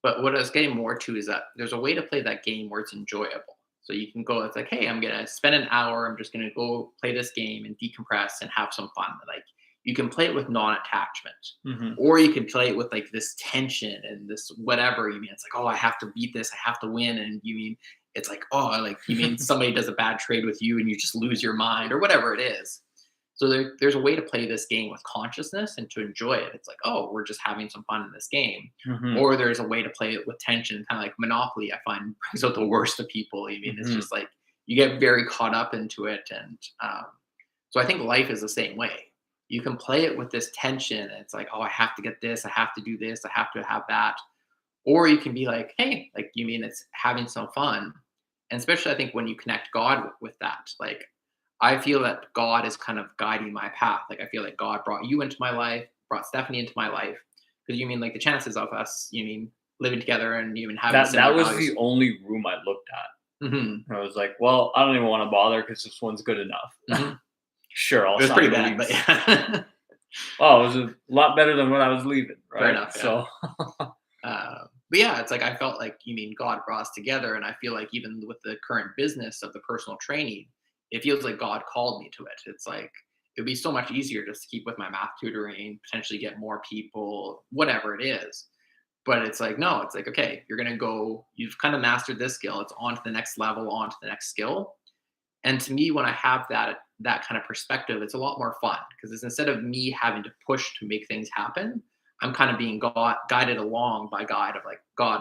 But what I was getting more to is that there's a way to play that game where it's enjoyable. So you can go, it's like, hey, I'm gonna spend an hour. I'm just gonna go play this game and decompress and have some fun. Like you can play it with non-attachment, mhm. or you can play it with like this tension and this whatever. You mean it's like, oh, I have to beat this. I have to win. And you mean it's like, oh, like you mean somebody does a bad trade with you and you just lose your mind or whatever it is. So there's a way to play this game with consciousness and to enjoy it. It's like, oh, we're just having some fun in this game. Mhm, Or there's a way to play it with tension, kind of like Monopoly. I find brings out the worst of people. I mean, it's mhm, just like you get very caught up into it, and so I think life is the same way. You can play it with this tension. And it's like, oh, I have to get this. I have to do this. I have to have that. Or you can be like, hey, like you mean it's having some fun. And especially I think when you connect God with that, like I feel that God is kind of guiding my path. Like I feel like God brought you into my life, brought Stephanie into my life. Because you mean like the chances of us, you mean living together and you mean having that similar was the values. only room I looked at. Hmm. I was like, "Well, I don't even wanna bother because this one's good enough." Hmm. Sure, I'll It was pretty sign the bad, but lease. yeah. Well, it was a lot better than when I was leaving, Fair right? enough. Yeah. So But yeah, it's like I felt like you mean God brought us together, and I feel like even with the current business of the personal training, it feels like God called me to it. It's like it'd be so much easier just to keep with my math tutoring, potentially get more people, whatever it is. But it's like no, it's like okay, you're gonna go. You've kind of mastered this skill. It's on to the next level, on to the next skill. And to me, when I have that kind of perspective, it's a lot more fun because it's instead of me having to push to make things happen, I'm kind of being guided along by God of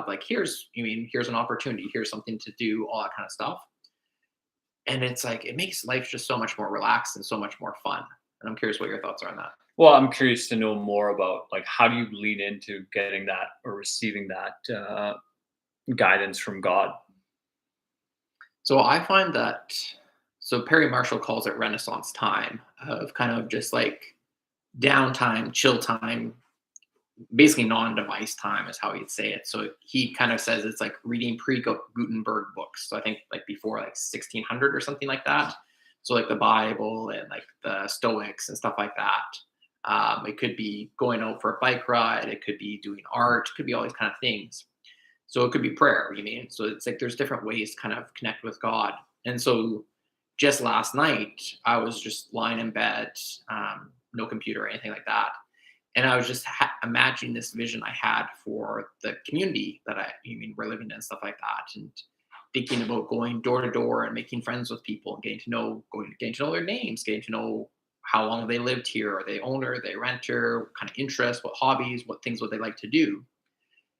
like here's an opportunity, here's something to do, all that kind of stuff. And it's like it makes life just so much more relaxed and so much more fun. And I'm curious what your thoughts are on that. well, I'm curious to know more about, like, how do you lean into getting that or receiving that, guidance from God? So I find that so Perry Marshall calls it Renaissance time of kind of just like downtime, chill time, basically non-device time is how he'd say it. So he kind of says it's like reading pre-Gutenberg books. So I think like before like 1600 or something like that. So like the Bible and like the Stoics and stuff like that. It could be going out for a bike ride. It could be doing art. It could be all these kind of things. So it could be prayer. You mean? So it's like there's different ways to kind of connect with God. And so just last night I was just lying in bed, no computer or anything like that, and I was just imagining this vision I had for the community that we're living in and stuff like that, and thinking about going door to door and making friends with people and getting to know their names, getting to know how long they lived here, are they owner, are they renter, what kind of interests, what hobbies, what things would they like to do.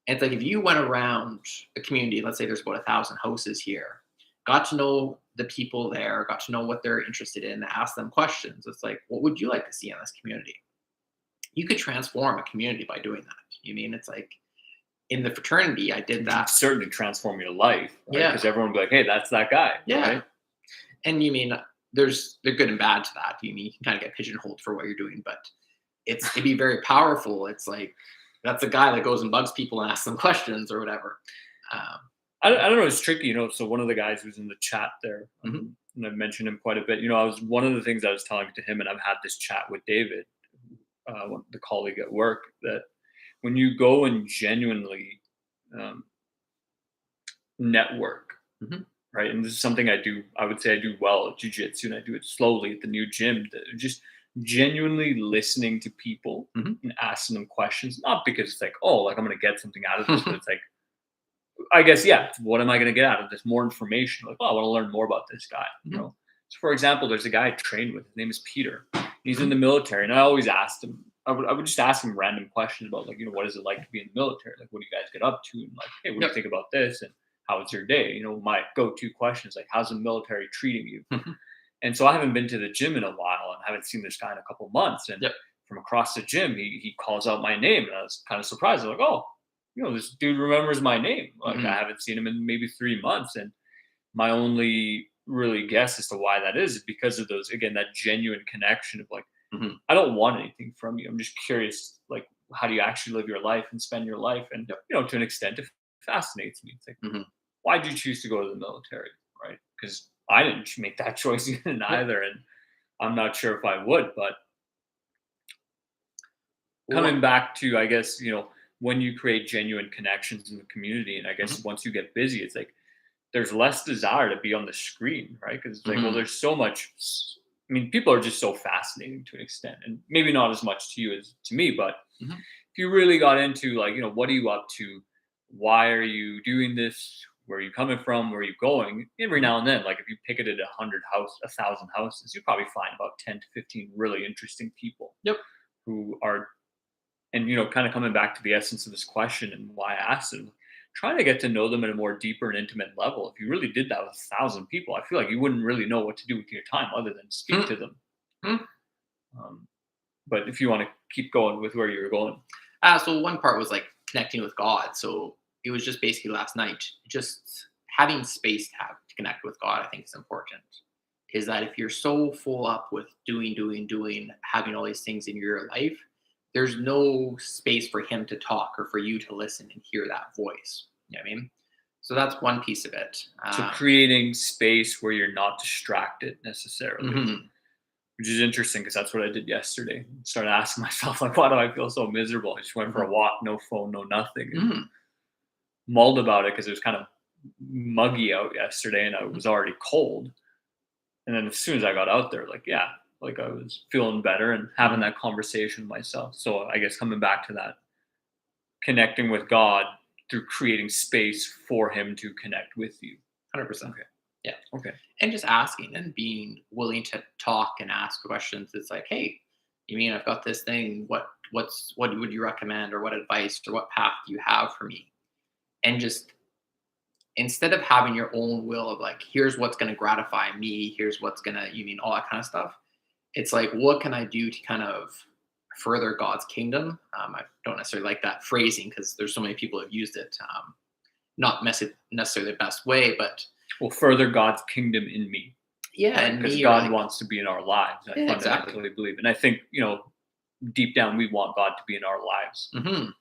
And it's like if you went around a community, let's say there's about 1,000 houses here, got to know the people there, got to know what they're interested in, ask them questions. It's like, what would you like to see in this community? You could transform a community by doing that. You mean it's like in the fraternity, I did You can that. certainly transform your life, right? Yeah, Because everyone will be like, "Hey, that's that guy," yeah. right? And you mean they're good and bad to that. You mean you can kind of get pigeonholed for what you're doing, but it'd be very powerful. It's like that's a guy that goes and bugs people and asks them questions or whatever. Um, I don't know, it's tricky, so one of the guys who's in the chat there, mhm, and I've mentioned him quite a bit, I was one of the things I was telling to him, and I've had this chat with David, the colleague at work, that when you go and genuinely um, network, mhm, right? And this is something I would say I do well at jujitsu, and I do it slowly at the new gym. Just genuinely listening to people mhm. and asking them questions, not because it's like, oh, like I'm going to get something out of this, but it's like, I guess, yeah, what am I going to get out of this? More information. Like, oh, I want to learn more about this guy. Mhm, So, for example, there's a guy I trained with. His name is Peter. He's in mhm, the military, and I always asked him. I would just ask him random questions about, like, what is it like to be in the military? Like, what do you guys get up to? And like, hey, what do you yep, think about this? And how was your day? My go-to question is like, how's the military treating you? mhm, And so I haven't been to the gym in a while and haven't seen this guy in a couple months. And Yep. from across the gym, he calls out my name, and I was kind of surprised. I was like, oh, this dude remembers my name. Like I Hmm. haven't seen him in maybe 3 months, and my only really guess as to why that is because of those, again, that genuine connection of like, Hmm. I don't want anything from you. I'm just curious, like, how do you actually live your life and spend your life? And Yep. to an extent, it fascinates me. It's like, Hmm. why did you choose to go to the military, right? Because I didn't make that choice Yep. either, and I'm not sure if I would. But Well, coming back to, I guess, when you create genuine connections in the community, and I mhm, guess once you get busy, it's like there's less desire to be on the screen, right? Because it's like, well, mhm, there's so much. I mean, people are just so fascinating to an extent, and maybe not as much to you as to me. But mhm. if you really got into, like, what are you up to? Why are you doing this? Where are you coming from? Where are you going? Every now and then, like if you picketed 1,000 houses, you probably find about 10 to 15 really interesting people Yep. who are, and kind of coming back to the essence of this question and why I asked it, trying to get to know them at a more deeper and intimate level. If you really did that with 1,000 people, I feel like you wouldn't really know what to do with your time other than speak Hmm. to them. Hmm. um, but if you want to keep going with where you're going. So one part was like connecting with God. So it was just basically last night, just having space to connect with God. I think is important. Is that if you're so full up with doing, having all these things in your life, there's no space for Him to talk or for you to listen and hear that voice. You know what I mean? So that's one piece of it. So creating space where you're not distracted necessarily, Mhm, which is interesting because that's what I did yesterday. Started asking myself, like, why do I feel so miserable? I just went for mhm, a walk, no phone, no nothing, and mhm, mulled about it because it was kind of muggy out yesterday and it mhm, was already cold. And then as soon as I got out there, like, yeah, like I was feeling better and having mhm. that conversation with myself. So I guess coming back to that, connecting with God through creating space for Him to connect with you. 100%. Okay. Yeah. Okay. And just asking and being willing to talk and ask questions. It's like, hey, you mean I've got this thing? What would you recommend, or what advice, or what path do you have for me? And just instead of having your own will of like, here's what's going to gratify me, here's what's going to, you mean all that kind of stuff. It's like, what can I do to kind of further God's kingdom? I don't necessarily like that phrasing because there's so many people who have used it, not necessarily the best way, but Well, further God's kingdom in me, yeah, right? and Because me, or God like, wants to be in our lives. I yeah, exactly. fundamentally believe. And I think, deep down, we want God to be in our lives, Hmm.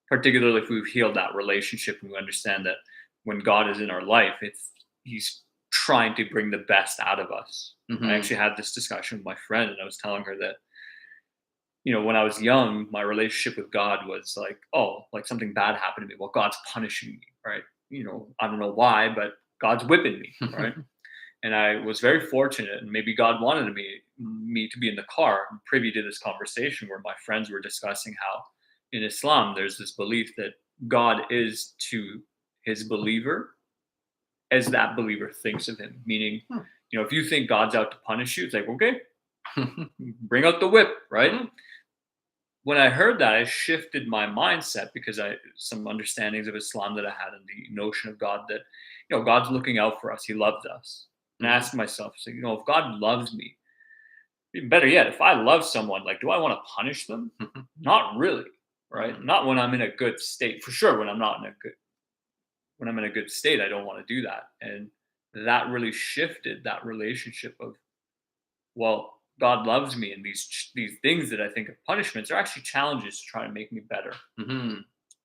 particularly if we've healed that relationship and we understand that when God is in our life, He's trying to bring the best out of us. I Hmm. actually had this discussion with my friend, and I was telling her that, when I was young, my relationship with God was like, oh, like something bad happened to me. Well, God's punishing me, right? I don't know why, but God's whipping me, right? And I was very fortunate, and maybe God wanted me to be in the car, privy to this conversation where my friends were discussing how in Islam there's this belief that God is to his believer as that believer thinks of him. Meaning, if you think God's out to punish you, it's like, okay, bring out the whip, right? When I heard that, I shifted my mindset because I some understandings of Islam that I had, and the notion of God that, God's looking out for us. He loves us. And I Hmm. asked myself, so, if God loves me, even better yet, if I love someone, like, do I want to punish them? Not really, right? Hmm. Not when I'm in a good state. For sure, when I'm in a good state, I don't want to do that. And that really shifted that relationship of, well, God loves me, and these things that I think of punishments are actually challenges to try to make me better, Hmm.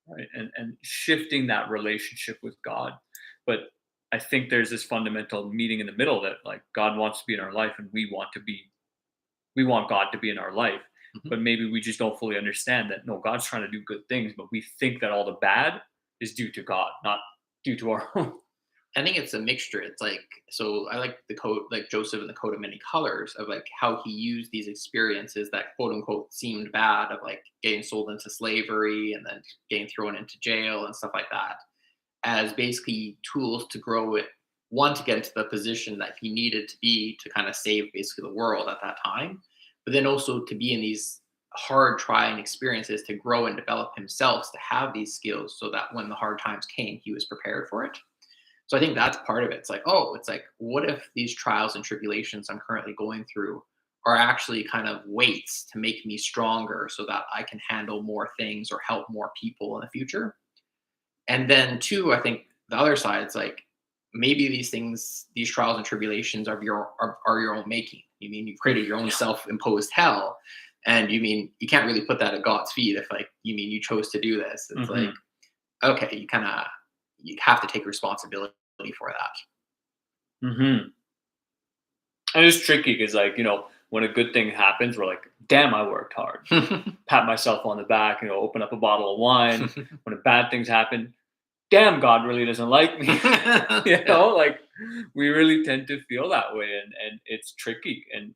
right? And shifting that relationship with God. But I think there's this fundamental meeting in the middle that, like, God wants to be in our life, and we want God to be in our life. Hmm. But maybe we just don't fully understand that, no, God's trying to do good things, but we think that all the bad is due to God, not due to our own. I think it's a mixture. It's like, so I like the code, like Joseph in the Coat of Many Colors, of like how he used these experiences that quote unquote seemed bad, of like getting sold into slavery and then getting thrown into jail and stuff like that, as basically tools to grow it. One, to get into the position that he needed to be to kind of save basically the world at that time, but then also to be in these hard trying experiences to grow and develop himself, to have these skills so that when the hard times came, he was prepared for it. So I think that's part of it. It's like, oh, it's like, what if these trials and tribulations I'm currently going through are actually kind of weights to make me stronger so that I can handle more things or help more people in the future? And then two, I think the other side, it's like maybe these things, these trials and tribulations are your own making. You mean you've created your own self-imposed hell, and you mean you can't really put that at God's feet if like you mean you chose to do this. It's like Hmm. okay, you have to take responsibility for Hmm. And it's tricky because, like, when a good thing happens, we're like, damn, I worked hard. that. Pat myself on the back, open up a bottle of wine. When bad things happen, damn, God really doesn't like me. Yeah. Like, we really tend to feel that way, and it's tricky. And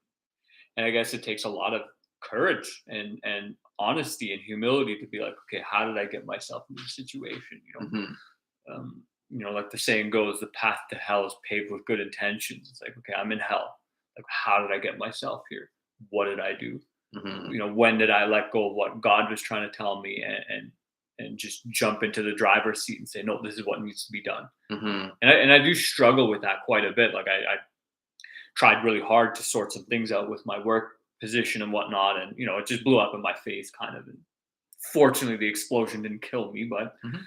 I guess it takes a lot of courage and honesty and humility to be like, okay, how did I get myself in this situation? Mhm, Like the saying goes, the path to hell is paved with good intentions. It's like, okay, I'm in hell. Like, how did I get myself here? What did I do? mhm, When did I let go of what God was trying to tell me, and just jump into the driver's seat and say, no, this is what needs to be done. mhm, And I do struggle with that quite a bit. Like, I tried really hard to sort some things out with my work position and whatnot, and it just blew up in my face, kind of. And fortunately, the explosion didn't kill me, but mhm,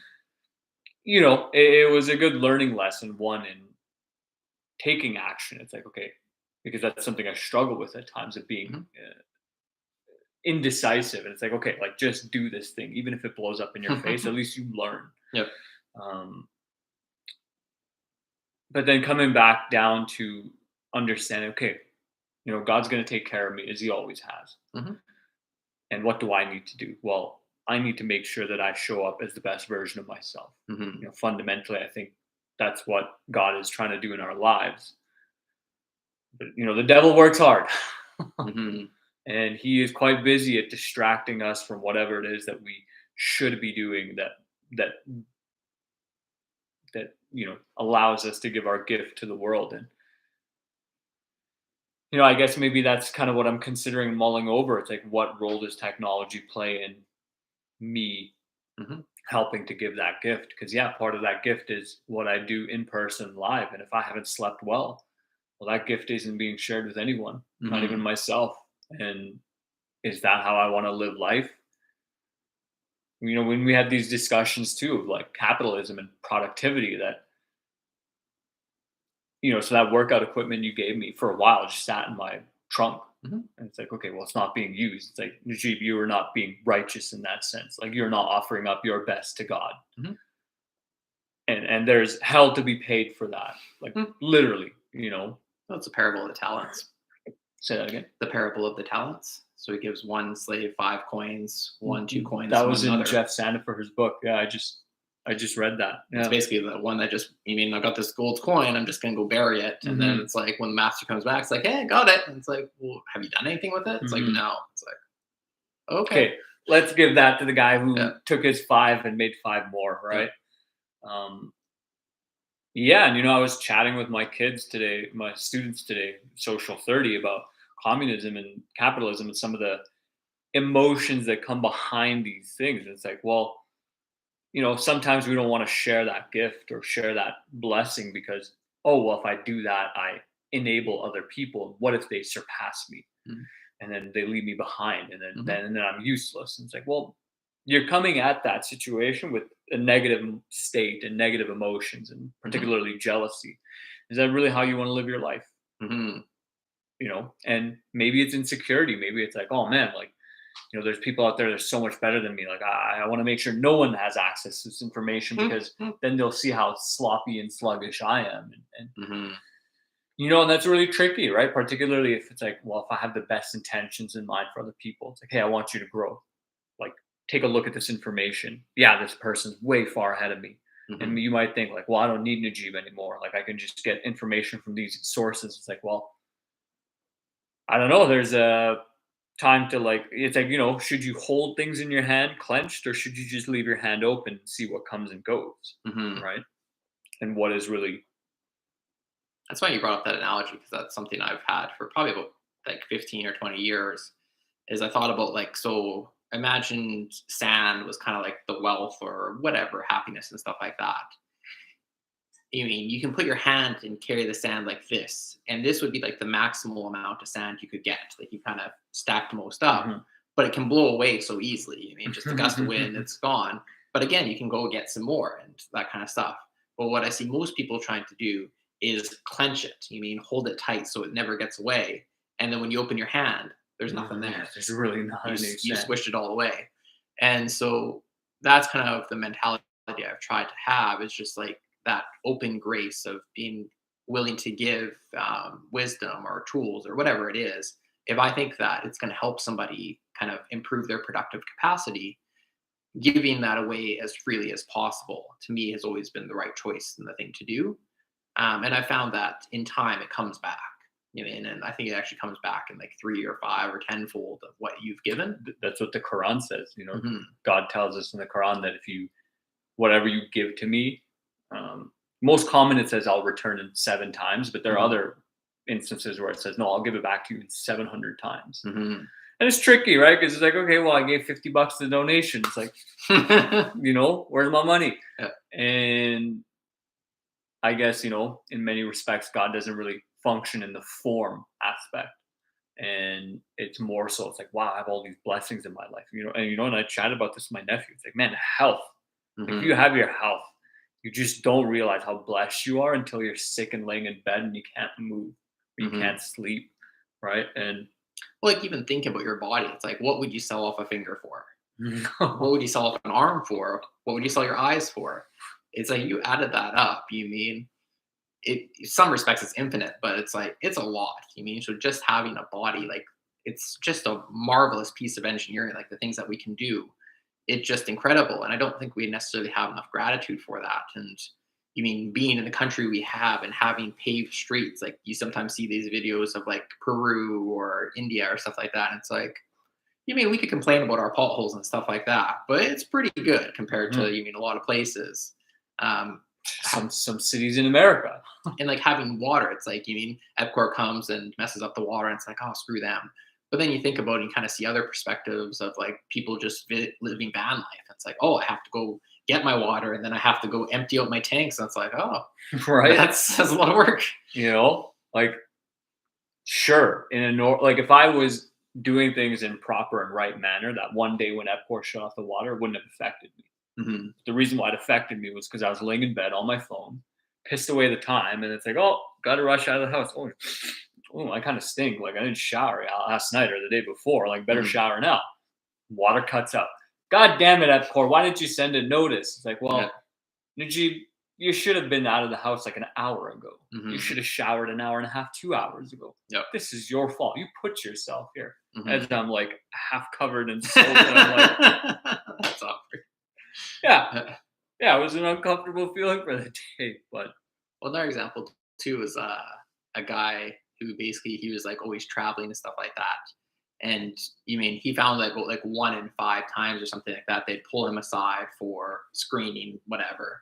it was a good learning lesson. One, in taking action. It's like, okay, because that's something I struggle with at times, of being mhm. indecisive. And it's like, okay, like, just do this thing, even if it blows up in your face. At least you learn. Yep. Um, but then coming back down to understanding, okay, God's going to take care of me as He always has. Mhm, And what do I need to do? Well, I need to make sure that I show up as the best version of myself. mhm, Fundamentally, I think that's what God is trying to do in our lives. But the devil works hard. mhm, And he is quite busy at distracting us from whatever it is that we should be doing, that allows us to give our gift to the world. And I guess maybe that's kind of what I'm considering mulling over. It's like, what role does technology play in me mhm, helping to give that gift? Because, yeah, part of that gift is what I do in person live. And if I haven't slept well, that gift isn't being shared with anyone, not even mhm, myself. And is that how I want to live life? When we had these discussions too of like capitalism and productivity, that so that workout equipment you gave me for a while just sat in my trunk. mhm, And it's like, okay, well, it's not being used. It's like, Najib, you are not being righteous in that sense. Like, you're not offering up your best to God. mhm. And there's hell to be paid for that. Like, Mm. literally, That's the parable of the talents. say that again. The parable of the talents. So he gives one slave 5 coins, one, 2 coins, That and one was in another. Jeff Sandifer's book. Yeah, I just read that. It's Yeah. basically the one that just, you mean I got this gold coin, I'm just gonna go bury it. And then Hmm. it's like when the master comes back, it's like, hey, I got it. And it's like, well, have you done anything with it? It's like, Hmm. no. It's like, okay. Okay, let's give that to the guy who Yeah. took his 5 and made 5 more, Yeah. right? Um, yeah, and I was chatting with my kids today, my students today, Social 30, about communism and capitalism and some of the emotions that come behind these things. It's like, well, sometimes we don't want to share that gift or share that blessing because, oh, well, if I do that, I enable other people. What if they surpass me? Mhm. And then they leave me behind, and then Mhm. then, and then I'm useless. And it's like, well, you're coming at that situation with a negative state and negative emotions, and Mhm. particularly jealousy. Is that really how you want to live your life? Mhm. And maybe it's insecurity. Maybe it's like, oh man, like, there's people out there that are so much better than me. Like, I want to make sure no one has access to this information, because Mhm. then they'll see how sloppy and sluggish I am. And Mhm. and that's really tricky, right? Particularly if it's like, well, if I have the best intentions in mind for other people, it's like, hey, I want you to grow. Like, take a look at this information. Yeah, this person's way far ahead of me. And Mhm. you might think like, well, I don't need Najib anymore. Like, I can just get information from these sources. It's like, well, I don't know. There's a time to, like, it's like, should you hold things in your hand clenched, or should you just leave your hand open and see what comes and goes, Mhm. right? And what is really. That's why you brought up that analogy because that's something I've had for probably about like 15 or 20 years. Is I thought about like, so imagine sand was kind of like the wealth or whatever, happiness and stuff like that. You mean you can put your hand and carry the sand like this, and this would be like the maximal amount of sand you could get. Like you kind of stacked most up, Mhm. but it can blow away so easily. I mean, just a gust of wind, it's gone. But again, you can go get some more and that kind of stuff. But what I see most people trying to do is clench it. You mean hold it tight so it never gets away. And then when you open your hand, there's nothing there. There's really not You any you sense. swished it all away. And so that's kind of the mentality I've tried to have, is just like that open grace of being willing to give wisdom or tools or whatever it is. If I think that it's going to help somebody kind of improve their productive capacity, giving that away as freely as possible to me has always been the right choice and the thing to do. And I found that in time it comes back. You know, and I think it actually comes back in like 3 or 5 or 10-fold of what you've given. That's what the Quran says. Hmm. God tells us in the Quran that if you whatever you give to me, most common it says I'll return in 7 times, but there are Hmm. other instances where it says no, I'll give it back to you in 700 times. Hmm. And it's tricky, right? Because it's like, okay, well, I gave $50 to the donation. It's like, where's my money? Yeah. And I guess, in many respects, God doesn't really function in the form aspect. And it's more so, it's like, wow, I have all these blessings in my life. And I chatted about this with my nephew. It's like, man, health. If Hmm. you have your health, you just don't realize how blessed you are until you're sick and laying in bed and you can't move or you Hmm. can't sleep. Right. And Like even think about your body. It's like, what would you sell off a finger for? What would you sell off an arm for? What would you sell your eyes for? It's like you added that up. You mean it? In some respects, it's infinite, but it's like it's a lot. You mean so just having a body, like it's just a marvelous piece of engineering. Like the things that we can do, it's just incredible. And I don't think we necessarily have enough gratitude for that. And you mean being in the country we have and having paved streets, like you sometimes see these videos of like Peru or India or stuff like that. And it's like, you mean we could complain about our potholes and stuff like that, but it's pretty good compared to Mhm. you mean a lot of places. Um, Some cities in America. and like having water, it's like you mean Epcor comes and messes up the water, and it's like, oh, screw them. But then you think about it and kind of see other perspectives of like people just living van life. It's like, oh, I have to go get my water, and then I have to go empty out my tanks. And it's like, oh, Right. that's a lot of work. Like, sure, like if I was doing things in proper and right manner, that one day when Epcor shut off the water wouldn't have affected me. Hmm. The reason why it affected me was because I was laying in bed on my phone, pissed away the time, and it's like, oh, gotta rush out of the house. Oh, I kind of stink. Like I didn't shower last night or the day before. Like better Hmm. shower now. Water cuts out. God damn it, Epcor! Why didn't you send a notice? It's like, Yeah. well, Najib, you should have been out of the house like an hour ago. You Hmm. should have showered an hour and a half, 2 hours ago. Yep. This is your fault. You put yourself here. Hmm. As I'm like half covered in soap, and I'm like, That's awkward. yeah, yeah, it was an uncomfortable feeling for the day, but Well, another example too is a guy who basically he was like always traveling and stuff like that. And you mean he found like 1 in 5 times or something like that, they'd pull him aside for screening, whatever,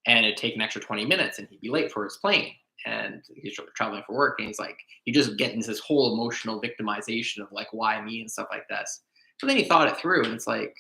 and it'd take an extra 20 minutes and he'd be late for his plane. And he's traveling for work, and he's like, you just get into this whole emotional victimization of like, why me and stuff like this. But then he thought it through, and it's like,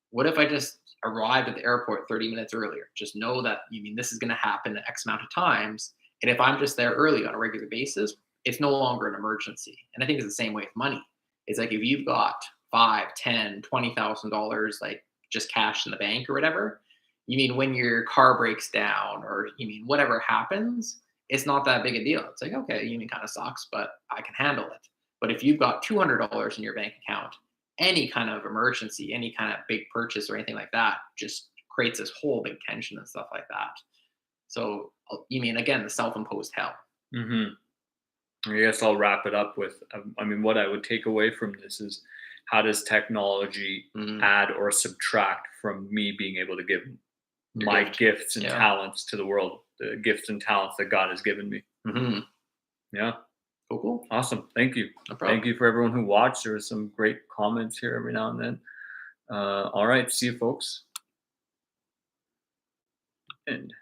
what if I just arrived at the airport 30 minutes earlier? Just know that you mean this is going to happen X amount of times. And if I'm just there early on a regular basis, it's no longer an emergency. And I think it's the same way with money. It's like if you've got five, 10, $20,000 like just cash in the bank or whatever, you mean when your car breaks down or you mean whatever happens, it's not that big a deal. It's like, okay, you mean kind of sucks, but I can handle it. But if you've got $200 in your bank account, any kind of emergency, any kind of big purchase or anything like that just creates this whole big tension and stuff like that. So you mean again the self-imposed hell? hmm I guess I'll wrap it up with what I would take away from this is how does technology Hmm. add or subtract from me being able to give Your my gift. gifts and Yeah. talents to the world, the gifts and talents that God has given me? Hmm. Yeah, Cool. Cool. awesome. Thank you. No Thank problem. you for everyone who watched. There was some great comments here every now and then. All right, see you folks. And